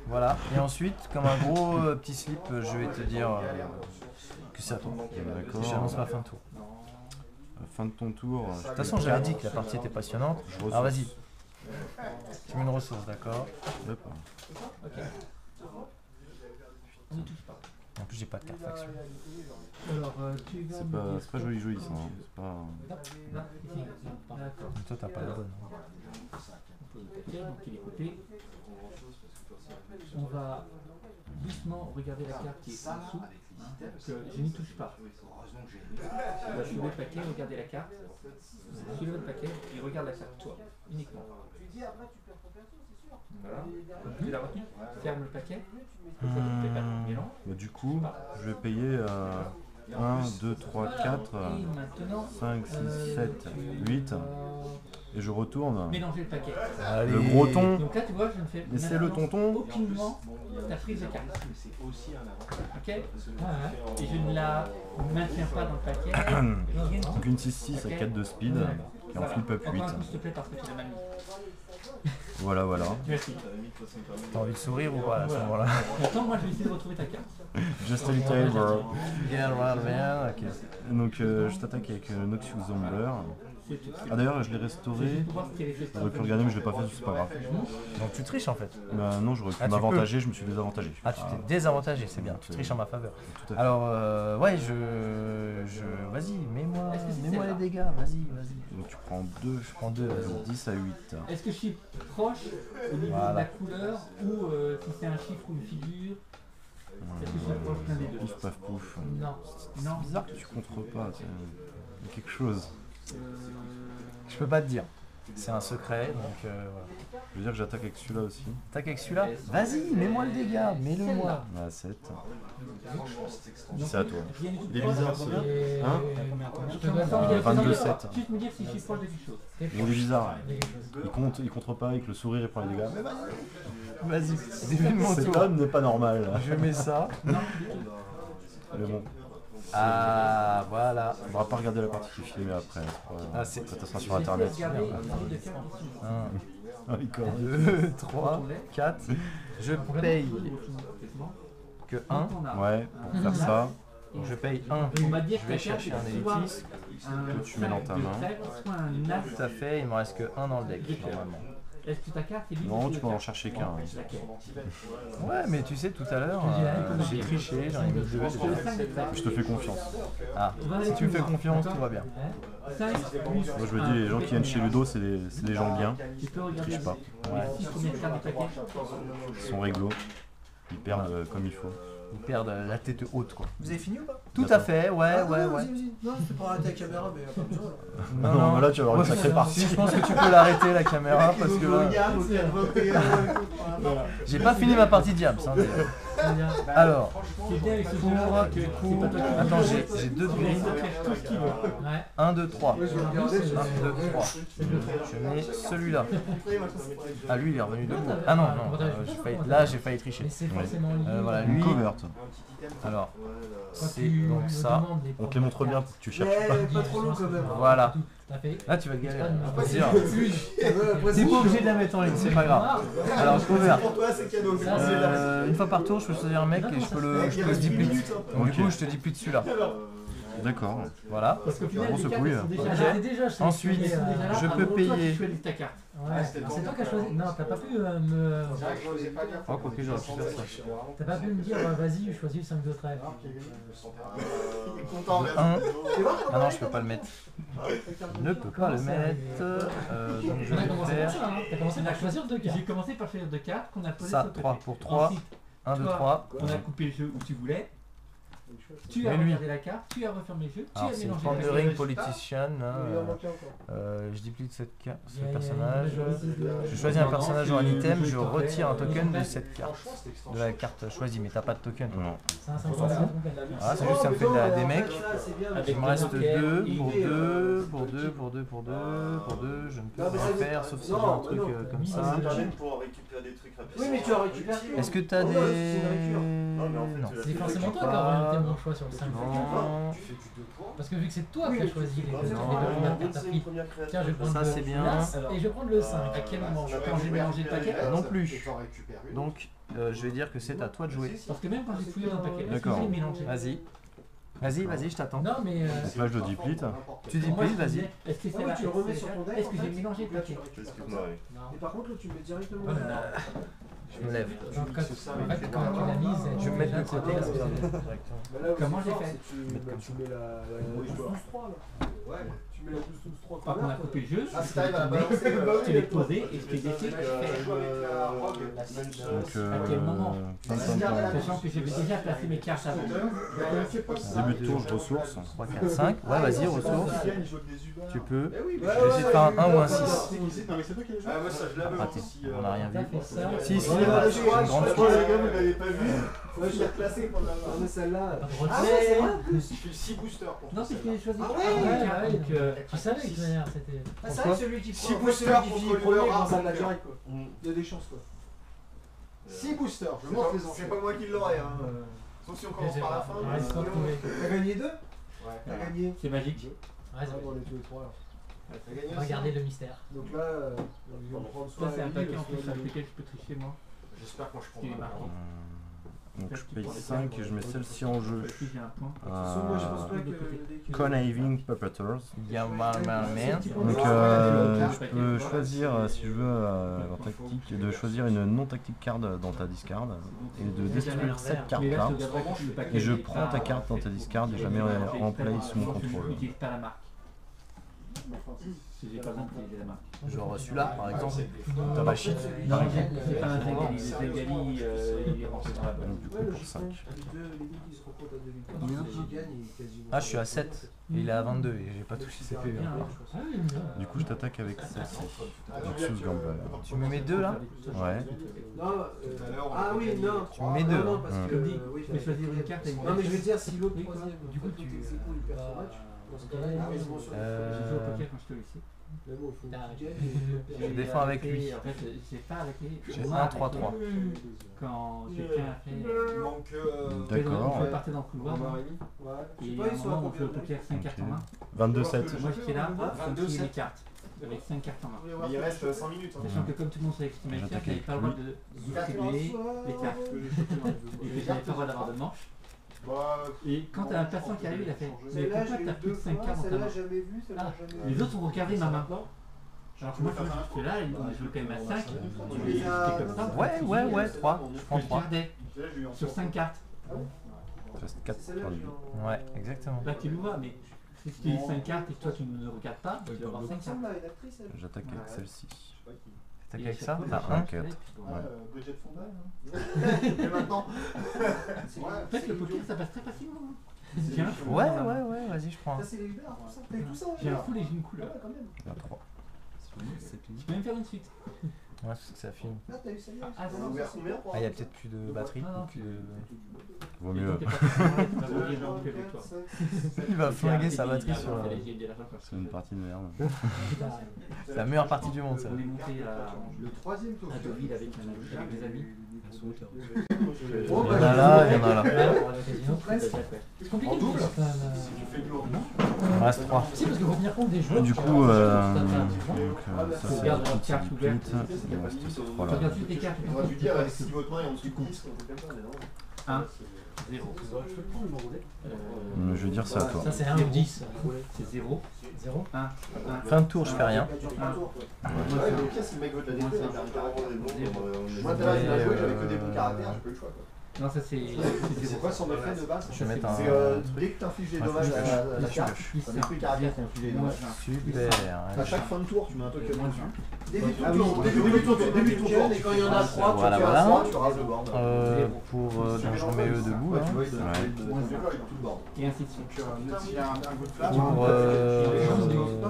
Voilà. Et ensuite, comme un gros petit slip, je vais te dire que c'est à toi. D'accord. J'annonce ma fin de tour. Fin de ton tour. De toute façon, j'avais dit que la partie était passionnante. Alors vas-y. Tu mets une ressource, d'accord. Hop. Ok. On n'y touche pas. En plus, j'ai pas de carte faction. Alors, tu vas. C'est pas joli joli ça. Hein. C'est pas. Non, ici. D'accord. Donc toi, t'as pas la bonne. On pose le paquet, donc il est coupé. On va doucement regarder la carte qui est en dessous. Que je n'y touche pas. On va soulever le paquet, regarder la carte. Soulever le paquet et regarde la carte, toi, uniquement. Voilà. Tu l'as retenu? Ferme le paquet. Ça ne fait pas de mélange. Bah, du coup, je vais payer 1, 2, 3, 4, Et maintenant, 5, 6, 7, 8. Et je retourne. mélanger le paquet. Allez. Le gros ton. Donc là, tu vois, je ne fais Mais c'est le maintenant tonton. aucunement ta prise de carte. C'est aussi un avantage. Ok? Et je ne la maintiens pas dans le paquet. Donc une 6-6 à 4 de speed. Et en flip up 8. Encore un coup, s'il te plaît, parce que tu l'as mal mis. Voilà, voilà. Merci. T'as envie de sourire ou pas à ce moment-là? Attends, moi, je vais essayer de retrouver ta carte. Just a little bro. Bien, bien, ok. Donc je t'attaque avec Noxious Zombler. C'est tout de suite. Ah d'ailleurs, je l'ai restauré. Pour voir ce qui est resté. J'aurais pu regarder, mais je l'ai pas fait, c'est pas grave. Donc tu triches en fait. Bah non, j'aurais pu Ah, tu m'avantager, je me suis désavantagé. Ah, tu t'es désavantagé, c'est bien. Tu triches en ma faveur. Tout à fait. Alors, ouais, vas-y, mets-moi Est-ce que c'est les celle-là dégâts, vas-y. Donc tu prends 2, je prends deux, vas-y. 10 à 8. Est-ce que je suis proche au niveau Voilà. de la couleur ou si c'est un chiffre ou une figure? Est-ce que je l'approche l'un des deux? Pouf paf pouf. Non. Non. C'est bizarre que tu contres pas. Il y a quelque chose. Je peux pas te dire. C'est un secret, donc voilà. Je veux dire que j'attaque avec celui-là aussi. T'as qu'avec celui-là? Vas-y, mets-moi le dégât, mets-le moi. À 7. C'est à toi. Il est bizarre, ce- Hein Je peux pas faire 22-7. Juste me dire si je suis proche de quelque chose. Il est bizarre. Il contre pas avec le sourire et prend les dégâts. Mais Vas-y, début de mon cet tour. homme n'est pas normal. Je mets ça. Mais bon, Ah, voilà. on va pas regarder la partie qui est filmée après. Ah, c'est- Ça sera sur internet. Ah, il corrige. 2, 3, 4. Je paye que 1. Ouais, pour faire ça, Donc je paye 1. On va dire Je que vais ta carte chercher un est soit élitis. que tu mets dans ta de main. trèfle, soit un as. Tout à fait, il me reste que 1 dans le deck normalement. Est-ce que ta carte est libre? Non, tu peux en chercher qu'un. Laquelle? Ouais, mais tu sais, tout à l'heure, j'ai triché, j'en ai mis 2. Le 5 de trèfle. Je te fais confiance. Ah, si tu me fais confiance, tout va bien. 5 plus Moi je me dis, les gens qui viennent chez Ludo, c'est des gens bien. tu peux regarder Triche pas. les 6 premières cartes du paquet. Ils sont réglo. Ils perdent comme il faut. Ils perdent la tête haute, quoi. Vous avez fini ou pas? Tout à fait, ouais, Ah, ouais, non, ouais. vas-y. Non, c'était pour arrêter la caméra, mais pas besoin. Non, mais là tu vas avoir une Ouais, sacrée partie. Je pense que tu peux l'arrêter la caméra parce que là, j'ai pas fini ma partie Diams. Hein, d'ailleurs. Alors, C'est bien avec ce pour jeu-là que du c'est coup, pas toi qui attends, joues. j'ai 2 Il grilles. peut faire tout ce qu'il veut. Ouais. 1, 2, 3. 1, 2, Je vais regarder, 3. Je mets celui-là. Ah, lui, il est revenu debout. Ah non, non, là, j'ai failli tricher. Mais c'est forcément lié. Voilà, Une lui. covert. Alors, Quand c'est tu donc me ça. demandes les On te les montre bien pour que tu cherches pas. Pas trop long quand même. Voilà. T'as fait. Là, tu vas galérer. Pas de Dire. Après, T'es pas obligé de la mettre en ligne, c'est pas grave. Alors, cover. pour toi, c'est cadeau. Une fois par tour, je peux choisir un mec et je peux le deplete. Donc, du coup, je te deplete celui-là. D'accord. Voilà. Parce qu'au final, Grosse les cartes couille. elles sont déjà Ok. là. J'étais déjà chez Ensuite, Elles sont déjà là. je En peux gros, toi, payer. tu choisis ta carte. Ouais, c'est toi qui as choisi. Non, t'as pas pu me. Oh, quoi que j'aurais pu faire ça. T'as pas pu me dire, vas-y, je choisis le 5 de trèfle. Content, De 1. Ah non, je peux pas le mettre. Je ne peux pas le mettre. Donc, je On a vais commencé par faire ça, hein. T'as commencé par choisir 2 cartes. J'ai commencé par choisir 2 cartes qu'on a posées ça. sur le 3 côté. pour 3. Ensuite, 1, 2, toi, 3. on a coupé le jeu où tu voulais. Tu Mais as lui. regardé la carte, tu as refermé le jeu, tu Alors, as c'est une mélangé forme la de carte. ring politician. Je déplete ce personnage. Je choisis un personnage ou un item, je retire un token de cette carte. De la carte choisie, mais t'as pas de token. Non. C'est un 5 de trèfle. Ah, c'est juste ça me fait des mecs. Avec Il me reste le 2 joker, pour et, 2, pour 2, pour 2, pour 2, pour 2. Je ne peux rien faire sauf si j'ai un truc comme ça. pour récupérer des trucs rapidement. Oui, mais tu as récupéré. Est-ce que t'as des. Non. C'est forcément toi qui as orienté mon choix sur le 5 de trèfle. Non. Tu fais du 2 points. Parce que vu que c'est toi qui as choisi les deux Non. premières cartes, t'as pris. Tiens, je vais prendre Ça, le c'est bien. l'as et je vais prendre le 5. À quel moment quand j'ai mélangé le paquet? Non plus. Donc, je vais dire que c'est à toi de jouer. Parce que même quand j'ai fouillé dans le paquet, est-ce que D'accord. j'ai mélangé? Vas-y. Vas-y, je t'attends. Non, mais. Donc là je le deplete. Tu dis Moi, je plus, vas-y. disais, est-ce que c'est Ah là? oui, tu le remets sur ton deck. Est-ce que j'ai mélangé le paquet? Excuse-moi, oui. Non. Et par contre, là, tu mets directement. Je me lève. Donc, en fait, quand tu l'as mise, Je vais me mettre de déjà, côté. c'était- Directement. Comment j'ai fait? Tu mets la 12-12-3 là. Ouais. Tu mets la 12-12-3. Quand on a coupé le jeu, Ah, je si t'arrives à tombé, balancer le je l'ai posé et je t'ai laissé faire. Donc À quel moment? pam, pam, pam. Sachant que j'avais déjà placé mes cartes avant. Début de tour je ressource. 3, 4, 5. Ouais, vas-y, ressources. Tu peux. Eh oui, Je vais essayer de faire un 1 ou un 6. Ah, moi ça je l'avais Raté. aussi. On n'a rien vu. T'as fait ça. 6, Ouais, c'est je une crois, grande je suite. crois, Vous l'avez pas vu? Ouais, je l'ai reclassé pour l'avoir. Mais celle-là. Pas de Ah retrait. ouais, c'est vrai. Je fais 6 boosters pour Non, c'est ce que j'ai choisi. Ah ouais, ouais, Donc, Tu savais que de toute manière, c'était. Ah, c'est vrai que celui qui Si prend. booster Celui qui contre finit le premier, leader, genre, ça ah, l'a bon, direct quoi. Il y a des chances quoi. 6 boosters, je C'est monte pas- les C'est enchères. pas moi qui l'aurai, hein. Sauf si on commence par la fin. Ouais, mais c'est pas sinon- trouvé. T'as gagné 2? Ouais. T'as gagné. C'est magique. Ouais, Ah, c'est bon, on est tous les 3 là. T'as gagné aussi? Regardez le mystère. Donc là, ils vont prendre Ça, soit c'est un Ellie, paquet en soit plus avec Ellie. lequel je peux tricher moi. J'espère que moi je Il est prends marqué. Donc je paye 5 et je mets celle-ci en jeu. Parce que j'ai un point. De toute façon, moi je pense pas que. Conniving Puppeters. Yaman. Donc je peux choisir si je veux en tactique de choisir une non tactique card dans ta discard et de détruire cette carte Mais là, là. tu regarderas que le paquet Et je est prends pas- ta carte dans ta discard et je la mets en play sous mon contrôle. J'utilise pas la marque. Si j'ai pas besoin d'utiliser la marque. Genre celui-là par exemple. Non, Tabachi. non, c'est pas un Zengali. Le Zengali, il est rentré dans la bonne. Donc, du coup, pour 5. Ah, je suis à 7 et il est à 22 et j'ai pas touché ses PV. Du coup, je t'attaque avec celle-ci. Luxus Gamble. Tu me mets 2 là? Ouais. Ah oui, non. Tu me mets 2. Non, parce que. oui, Tu peux choisir une carte et une Non, mais je veux dire, si l'autre troisième. Du coup, tu. J'ai joué au poker quand j'étais au lycée. Je défends avec lui. En fait, j'ai pas arrêté. J'ai 1-3-3. Quand quelqu'un a fait. Il manque. D'accord. Je partais dans le couloir. Et à un moment, on jouait au poker 5 cartes en main. 22-7. Moi, j'étais là, je triais les cartes. Avec 5 cartes en main. Mais il reste 5 minutes. Sachant que comme tout le monde savait que c'était ma carte, j'avais pas le droit de distribuer les cartes. Et que j'avais pas le droit d'avoir de manche. Et quand t'as un passant qui arrive, il a fait mais pourquoi t'as plus de 5 cartes dans ta main? Les autres ont regardé ma main. Alors que moi j'étais là, on a joué quand même à 5. J'étais comme ça. Ouais, 3. Je prends Je 3. gardais sur 5 cartes. Il reste 4 pour lui. Ouais, exactement. Là tu le vois, mais si tu dis 5 cartes et que toi tu ne regardes pas, tu vas avoir 5 cartes. J'attaque avec celle-ci. T'as avec ça? T'as 1. 4. Budget de fondage. Et maintenant. En fait, le poker ça passe très facilement. J'ai un fou. Ouais, vas-y, je prends 1. J'ai un full et j'ai une couleur. 23. Tu peux même faire une suite. Ouais, parce que ça filme. Ah, Ah, il y a peut-être plus de batterie. Plus de... Vaut mieux. Il va flinguer sa batterie sur la... C'est une partie de merde. C'est la meilleure partie du monde, ça. On est monté à Deauville avec des amis. Il y en a là, il y en a là. C'est compliqué de jouer quand même. Il me reste 3. Si, parce qu'il faut tenir compte des joueurs. Du tu coup, vois, ça c'est la petite split. Il me reste ces 3 Tu là. regardes toutes les cartes. On aurait dû dire si votre main est en dessous de 10, on fait comme ça, mais non. 1, 0. Je vais dire ça à toi. Ça, c'est 1 ou 10. C'est 0. 0. 1. Fin de tour, je fais rien. Le pire, si le mec veut te la détruire, il a un caractère des bons. Moi, tout à l'heure, il a joué, j'avais que des bons caractères, j'ai pas eu le choix. Non, ça c'est. C'est quoi son effet de base? Je vais mettre un... C'est dès que tu infliges des dommages à la carte, ça détruit le caractère qui inflige les dommages. Super. À chaque fin de tour, tu mets un token dessus. Début de tour, et quand il y en a 3, Voilà, tu voilà. rases Tu rases le board. Pour... donc je remets eux debout. Hein. Et ainsi de suite. Pour...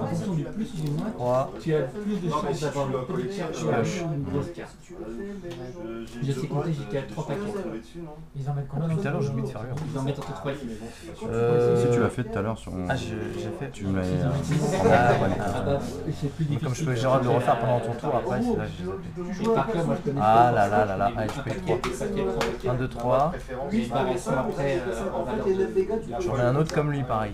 En fonction du plus ou du moins, 3. tu as plus de chances d'avoir une petite carte ou une grosse carte. Je sais compter jusqu'à 3 paquets. Ils en mettent combien dans Tout à l'heure, j'ai oublié de faire lui. Ils en mettent entre 3 et 6. Si tu l'as fait tout à l'heure sur mon. Ah, j'ai fait. Tu mets. Ah, ouais. Ah bah, c'est plus difficile. Comme je peux, j'ai le droit de le refaire pendant ton tour, après, c'est là que je les ai Et par contre, moi je connais. Ah là là là là, allez, je paye 3. 1, 2, 3. Et une variation après en valeur de. J'en ai un autre comme lui, pareil.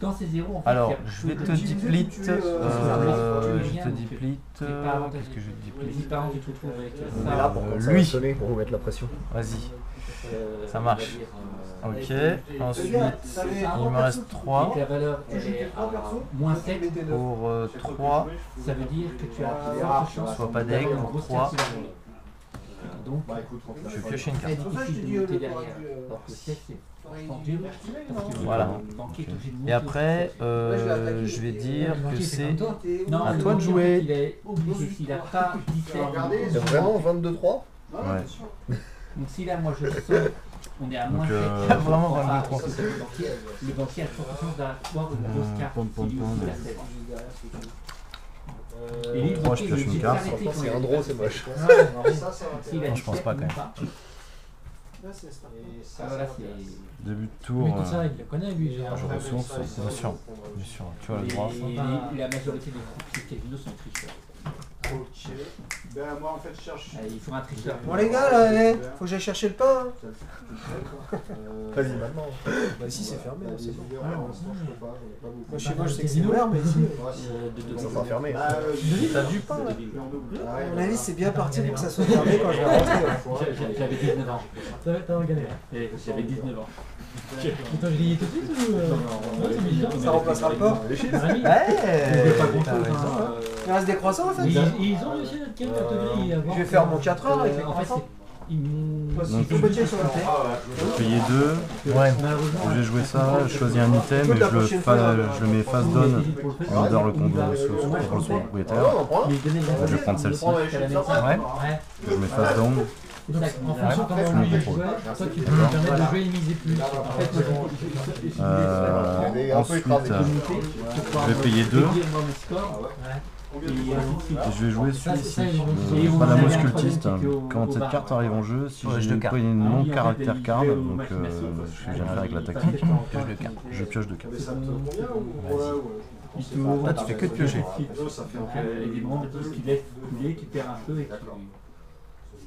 Quand c'est 0, en fait. Alors, il y a je vais plus te de- deplit. Qu'est-ce Je te deplit. Qu'est-ce que je te Les deplit? parents, tu te retrouves avec Mais là, ça. pour Lui. sonner, pour vous mettre la pression. Vas-y. Ça on marche. va dire, Ok. Ensuite, il me reste 3. la valeur elle est à moins 7. Pour 3. Ça veut dire que tu as plus forte chance Soit pas d'aigle, d'avoir une pour grosse 3. carte qui va rouler. Donc, Je vais piocher une très carte. difficile de monter derrière. Alors que 7, c'est franchement dur. Parce que Voilà. banquier, t'es obligé de monter. Et après, je vais dire que c'est... Non, à le toi de banquier, jouer. en fait, il est obligé, s'il n'a pas 17, C'est vraiment 22-3? Ouais. donc si là, moi je sens, on est à moins Donc, 7. Vraiment Enfin, 23. le banquier a forte chance d'avoir une grosse carte. Pom, pom, s'il pom. utilise la 7. Et lui, le Moi, je banquier, pioche il est une carte. obligé de s'arrêter C'est quand un il a draw, pas c'est de moche. S'il a Non, je pense 17, pas, quand non même. pas. Ah, voilà, c'est. Début de tour. Mais tout ça, il le connaît, lui. J'ai Je ressource. Bien sûr. Bien sûr. Tu as le droit. Et la majorité des groupes casinos sont tricheurs. Ok. Ben moi en fait je cherche. Il faut un tricheur. Bon les gars là, faut que j'aille chercher le pain. Vas-y maintenant. Bah ici c'est fermé, hein, c'est bon. Moi Moi chez moi je sais que c'est ouvert mais ici. Ça sera fermé. T'as du pain là? À mon avis c'est bien parti pour que ça soit fermé quand je vais rentrer. J'avais 19 ans. Ça va être un galère. J'avais 19 ans. Attends, je l'ai tout de suite ou. Ouais, c'est bizarre. Ça remplacera le porc. Ouais. Pas T'as grand-chose, raison. Il reste des croissants en fait. Ils ont réussi à notre à te griller. Je vais faire mon 4 heures avec les En fait, croissants. ils m'ont. Donc, ils ont budget sur la je vais payer 2. Ouais. Je vais jouer ça, je choisis un item et je le mets face down. Under le combo sur le propriétaire. Je vais prendre celle-ci. Ouais. Je mets face down. Donc, en fonction de comment lui jouait, toi tu peux me permettre de jouer et miser plus. En fait, Ensuite, je vais payer 2. Et je vais jouer celui-ci, Madame Occultiste. Quand cette carte arrive en jeu, si j'ai une non-caractère card, donc ce que je viens de faire avec la tactique, je pioche 2 cartes. Là, tu fais que de piocher. Les membres qui laissent couler, tu perds un peu et tu...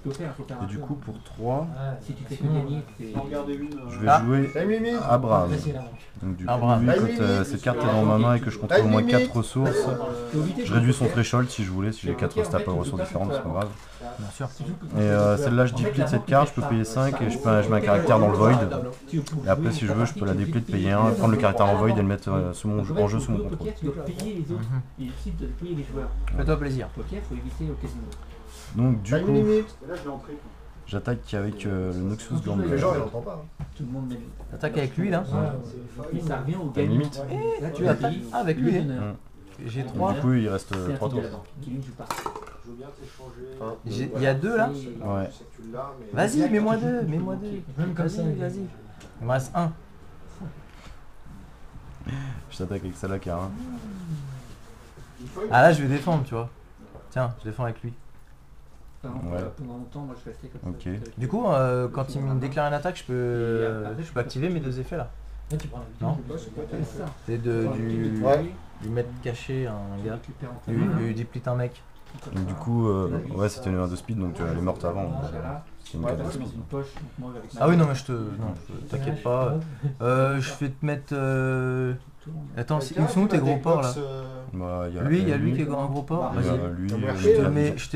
Et du coup, pour 3, si tu fais que gagner, je vais jouer Abraham. Donc du coup, lui, quand cette carte est dans ma main et que je contrôle au moins 4 ressources, je réduis son threshold si je voulais, si j'ai 4 staples de ressources différentes, c'est pas grave. Bien sûr. Et celle-là, je deplete cette carte, je peux payer 5 et je mets un caractère dans le void. Et après, si je veux, je peux la deplete, payer 1, prendre le caractère en void et le mettre en jeu sous mon contrôle. Tu dois payer les autres, il décide de payer les joueurs. Fais-toi plaisir. Ok, il faut éviter au casino. Donc du coup, j'attaque avec le Noxus Gambler. Les gens ils n'entendent pas. Tout le monde met. T'attaques avec lui là. Et ça revient au gagnant. Limite. Là Tu attaques avec lui. J'ai Donc, 3. du coup, il reste 3 tours. Il y a 2 là. Ouais. Vas-y, mets-moi 2. Mets-moi 2. Même comme ça, Vas-y. Il me reste 1. Je t'attaque avec celle-là qui a 1. Ah là, je vais défendre, tu vois. Tiens, je défends avec lui. Pendant longtemps, moi je restais comme ça. Ok. Du coup, quand il me déclare une attaque, je peux activer mes 2 effets là. Là, tu prends la Non. C'est ça. C'est du mettre caché un gars. Du deplete un mec. Donc du coup, ouais, c'était une 1 de speed, donc elle est morte avant. C'est une 4 de speed. Ah oui, non, mais t'inquiète pas. Je vais te mettre. Attends, ils sont où tes gros porcs là? Bah, Il y a lui qui est un gros porc. Il y a Vas-y. lui, Je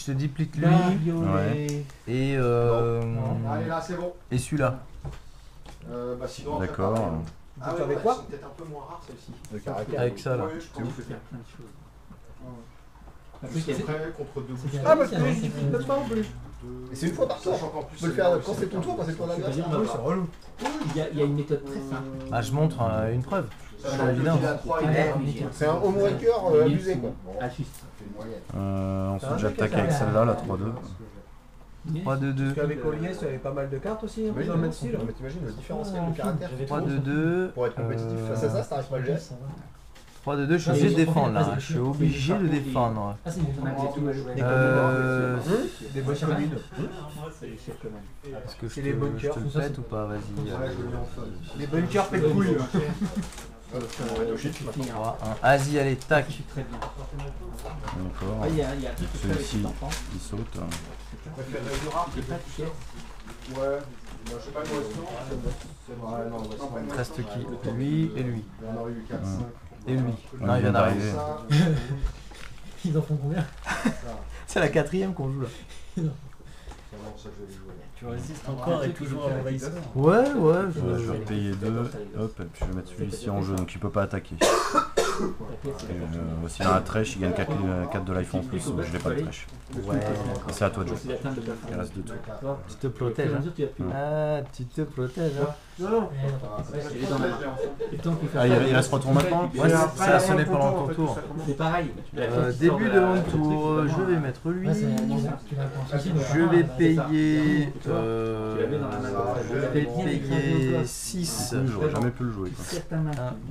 te deplete lui. Ouais. Et Allez là, c'est bon. et celui-là. Bah sinon. D'accord. Ah ouais, avec quoi? C'est peut-être un peu moins rare celle-ci. Le caractère. Avec ça là. Tu peux faire plein de choses. C'est prêt contre 2 boosters. Ah, bah tu ne pas non plus. Et c'est une fois par tour. Tu peux le faire quand c'est ton tour, quand c'est ton adversaire. Oui, c'est relou. Il y a une méthode très simple. Ah, je montre une preuve. C'est évident. C'est un homebreaker abusé quoi. Ah, juste. Ensuite, j'attaque avec celle-là, la 3-2. 3-2-2. Parce qu'avec Oliès, il y avait pas mal de cartes aussi. Oui, dans le même style. Mais t'imagines le différentiel de caractère. 3-2-2. Pour être compétitif face à ça, t'arrives pas à le gérer. 3-2-2, je suis obligé de défendre là. Je suis obligé de défendre. Ah, c'est On a tout à jouer. Des bonnes communes. Est-ce que je C'est les bunkers. te le pète ou pas? Vas-y. Les bunkers fait de couilles. 3, 1. Vas-y, allez, tac. Très bien. D'accord. Il y a un truc que tu fais avec Celui-ci, tes enfants. il saute. C'est pas cher. Ouais. Je sais pas le restaurant. Il reste qui? Lui et lui. On aurait eu 4, 5. Et lui. On Non, il vient d'arriver. Ils en font combien? C'est la 4ème qu'on joue là. Tu résistes encore et toujours à l'envahisseur. Ouais. Je vais payer 2, hop, et puis je vais mettre celui-ci en jeu, donc il peut pas attaquer. Et s'il a un trèche, il gagne 4 de life en plus, mais je l'ai pas le trèche. Ouais. C'est à toi de jouer. Il reste 2 tours. Tu te protèges. Ah, tu te protèges. Il reste 3 tours maintenant. Ouais, ça a sonné pendant ton tour. C'est pareil. Début de mon tour, je vais mettre lui. Je vais payer. Je vais payer 6. J'aurais jamais pu le jouer. 1,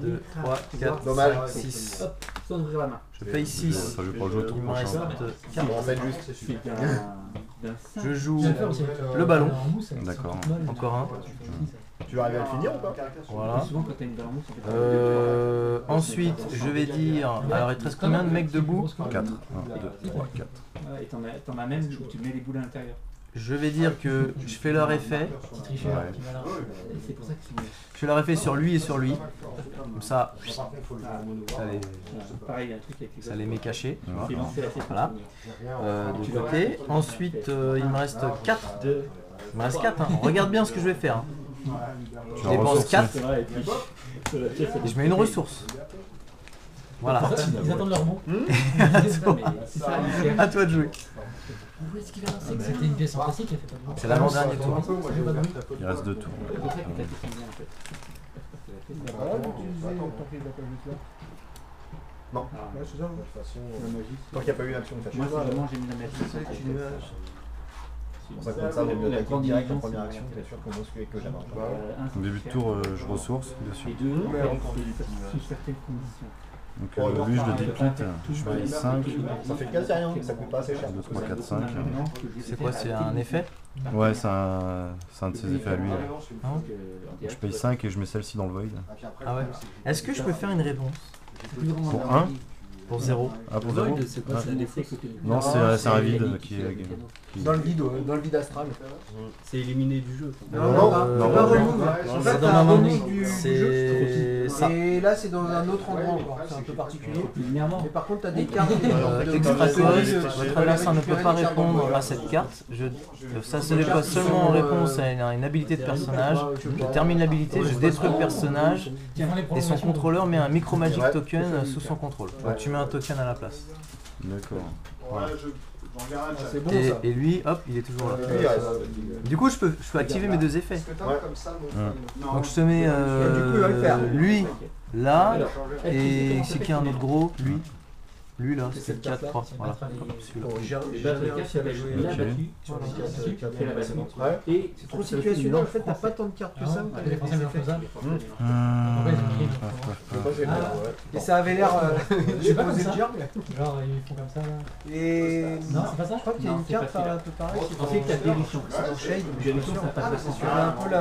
2, 3, 4, Dommage. 6. Hop, sans ouvrir la main. Je paye 6. Ça, je vais pas le jouer au tour Il me reste prochain. 4. On va juste. Je joue le ballon. D'accord. Encore un. Tu vas arriver à le finir ou pas? Voilà. Souvent quand t'as une balle en mousse, on fait pas. Ensuite, je vais dire. Alors, il te reste combien de mecs debout? 4. 1, 2, 3, 4. Ouais, et t'en as même où tu mets les boules à l'intérieur. Je vais dire que je fais leur effet. Et c'est pour ça que c'est mieux. Je fais leur effet sur lui et sur lui. Comme ça, Pareil, il y a un truc avec les ça les met cachés. C'est lancé assez Voilà. De côté. Ensuite, il me reste 4. Il me reste 4. Hein. Regarde bien ce que je vais faire. Hein. Je dépense 4 C'est vrai, et puis et je mets une ressource. Voilà. Ils attendent leur mot. À toi de jouer. Où est-ce qu'il a lancé que c'était une pièce en plastique, elle fait pas de bruit. C'est l'avant-dernier tour. Il reste 2 tours. C'est pour ça qu'il t'a descendu en fait. Non. Ouais, c'est ça. De toute façon, La magie. tant qu'il n'y a pas eu action, ça Moi, c'est vraiment j'ai mis la magie. C'est pour ça que comme ça, vaut mieux attaquer direct en première action, t'es sûr qu'on bosse que la marche. Au début de tour, je ressource dessus. Et deux, sous certaines conditions. Donc lui, je le dépite. Je paye 5. Ça fait quasi rien, ça coûte pas assez cher. 2, 3, 4, 5. C'est quoi, c'est un effet? Ouais, c'est un de ses effets à lui. Ah ouais. Je paye 5 et je mets celle-ci dans le void. Ah ouais. Est-ce que je peux faire une réponse? Pour 1? Pour 0. Ah, pour 0? C'est quoi, c'est un défaut? Non, c'est un vide qui est... Dans le vide astral. C'est éliminé du jeu. Non, non, pas non. remove. En fait, C'est dans t'as un un moment. remove du jeu. C'est ça. Et là, c'est dans un autre endroit encore. C'est un peu particulier. Premièrement, Mais par contre, t'as des cartes. Extra cost, votre adversaire ne peut pas répondre à cette carte. Ça se déploie seulement en réponse à une habilité de personnage. Je termine l'habilité, je détruis le personnage et son contrôleur met un Micro Magic Token sous son contrôle. Donc tu mets un token à la place. D'accord. C'est bon ça. Et lui, hop, il est toujours là. Lui, il reste. Du coup, je peux activer mes deux effets. Donc je te mets Du coup, il va le faire. lui là, et c'est qui un autre gros? Lui là, c'est le 4, 3. Voilà, celui-là. Et c'est trop situationnel. En fait, t'as pas tant de cartes que ça. Ah, les Français font ça. Et ça avait l'air. J'ai pas posé comme le ça. germe. Genre, ils font comme ça là. Et. Non, c'est pas ça. Je crois qu'il y a Non, une c'est carte pas celui-là. un peu pareille. Je pensais que t'as Délusion. C'est dans Shade. Délusion, ça passe assez sur C'est un peu le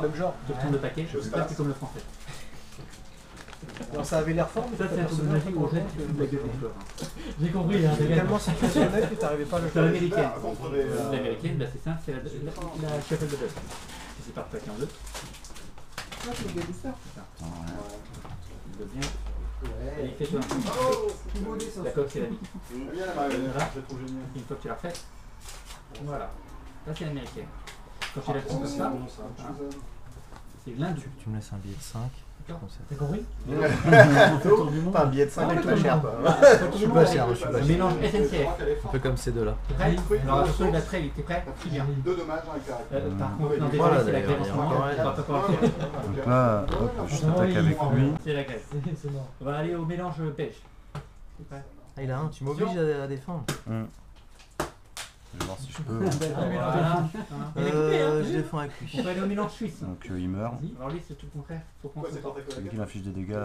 même genre. Tu retournes le paquet, je sais pas, c'est comme le français. Alors ça avait l'air fort, mais Ça, c'est un tour de magie où en fait, tu fous de la gueule des joueurs. J'ai compris, hein, c'est les gars. tellement situationnel que t'arrivais pas à le C'est faire. l'américaine. L'américaine, bah, c'est simple, c'est la chapelle de bœuf. C'est par paquet en deux. Il veut bien. Allez, fais-toi un. La coque, c'est la vie. Une fois que tu l'as refait. Voilà. Là, c'est l'américaine. Quand tu la fais comme ça, c'est l'Inde. Tu me laisses un billet de 5. T'as compris? Pas un billet de 5 pas cher. Je suis pas cher, je suis pas cher. Mélange SNCF. Un peu comme ces deux-là. T'es prêt? Alors attention, d'après, il était prêt? Très bien. Deux dommages, un caractère. Par contre, non, Voilà, désolé, c'est la grève en ce d'ailleurs, moment. il y a On va pas pouvoir le faire. Donc là, hop, je t'attaque avec lui. C'est la grève. C'est mort. On va aller au mélange pêche. T'es prêt? Ah, il a un, tu m'obliges à défendre. Je vais voir si je peux. Voilà. Il est coupé, hein? Je défends avec lui. On va aller au mélange suisse. Donc il meurt. Alors lui, c'est tout le contraire. Faut qu'on se porte. Celui qui m'affiche des dégâts,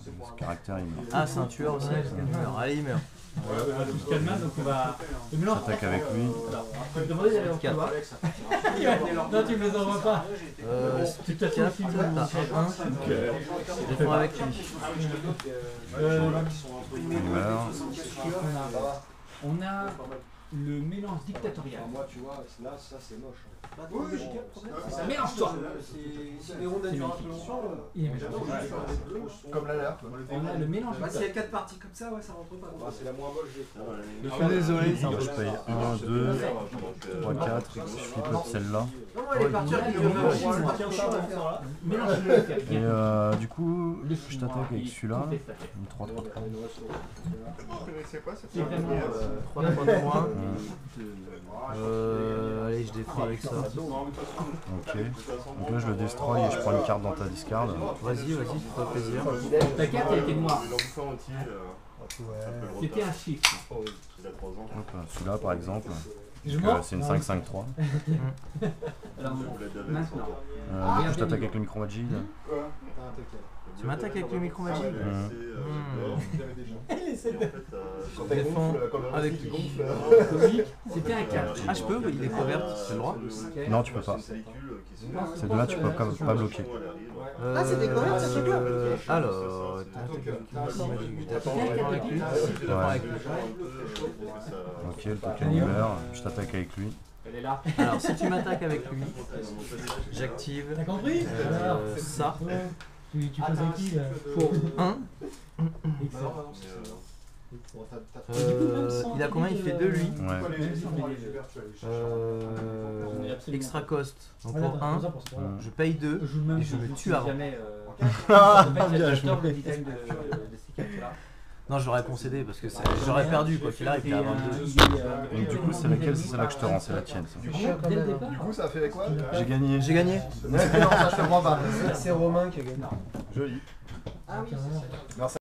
ce caractère, il meurt. Ah, c'est un tueur aussi. Il meurt. Allez, il meurt. On va tous calmer, donc on va. Le mélange. J'attaque avec lui. Alors, on va te demander d'aller au couloir. Non, tu me les envoies pas. Tu te fais aussi T'as un. Je défends avec lui. Il meurt. On a le mélange dictatorial. Moi, tu vois, là, ça c'est moche. Mélange-toi. Il est méchant. Comme l'alerte. On a le mélange S'il y a 4 parties comme ça, ouais, ça rentre pas. C'est la moins moche des fois. Je suis désolé, c'est un peu Je paye 1, 2, 3, 4. Je flippe celle-là. Non, elle est partie avec le mélange. Et du coup, je t'attaque avec celui-là. Une 3, 3, 3. C'est quoi cette C'est vraiment. 3 de moins. Allez, je défends avec ça. Ok. Donc là, je le destroy et je prends une carte dans ta discard. Vas-y, fais-toi plaisir. Ta carte, elle était noire. C'était un chiffre. Hop, celui-là, par exemple. Je Donc, mens. c'est une 5-5-3. Alors, maintenant. Je t'attaque avec le micro-magic. Tu m'attaques avec le micro-magic? Je défends avec lui. C'était un 4. Ah, je peux? Il est couvert, c'est le droit? Non, tu peux pas. Ces deux-là, tu peux pas bloquer. Ah, c'est des coverts, ce truc-là. Alors, je défends avec lui. Je défends avec lui. Ok, le token il meurt. Je t'attaque avec lui. Elle est là. Alors, si tu m'attaques avec lui, j'active T'as compris? ça Tu passes à qui là? pour 1. Excellent. Il a combien? Il fait 2 lui. Ouais. Extra cost. Donc Voilà, pour t'as 1, raison pour ça. je paye 2 Je joue même et je me tue avant. Jamais. Ah, bien joué. Le design de ces cartes-là. Non, j'aurais concédé parce que j'aurais perdu quoi qu'il arrive. T'es à 22. Donc du coup, c'est laquelle? C'est celle-là que je te rends, c'est la tienne. Ça. Du coup, ça fait quoi? J'ai gagné. J'ai gagné. Non, ça je te crois pas. C'est Romain qui a gagné. Joli. Ah oui, c'est ça. Merci.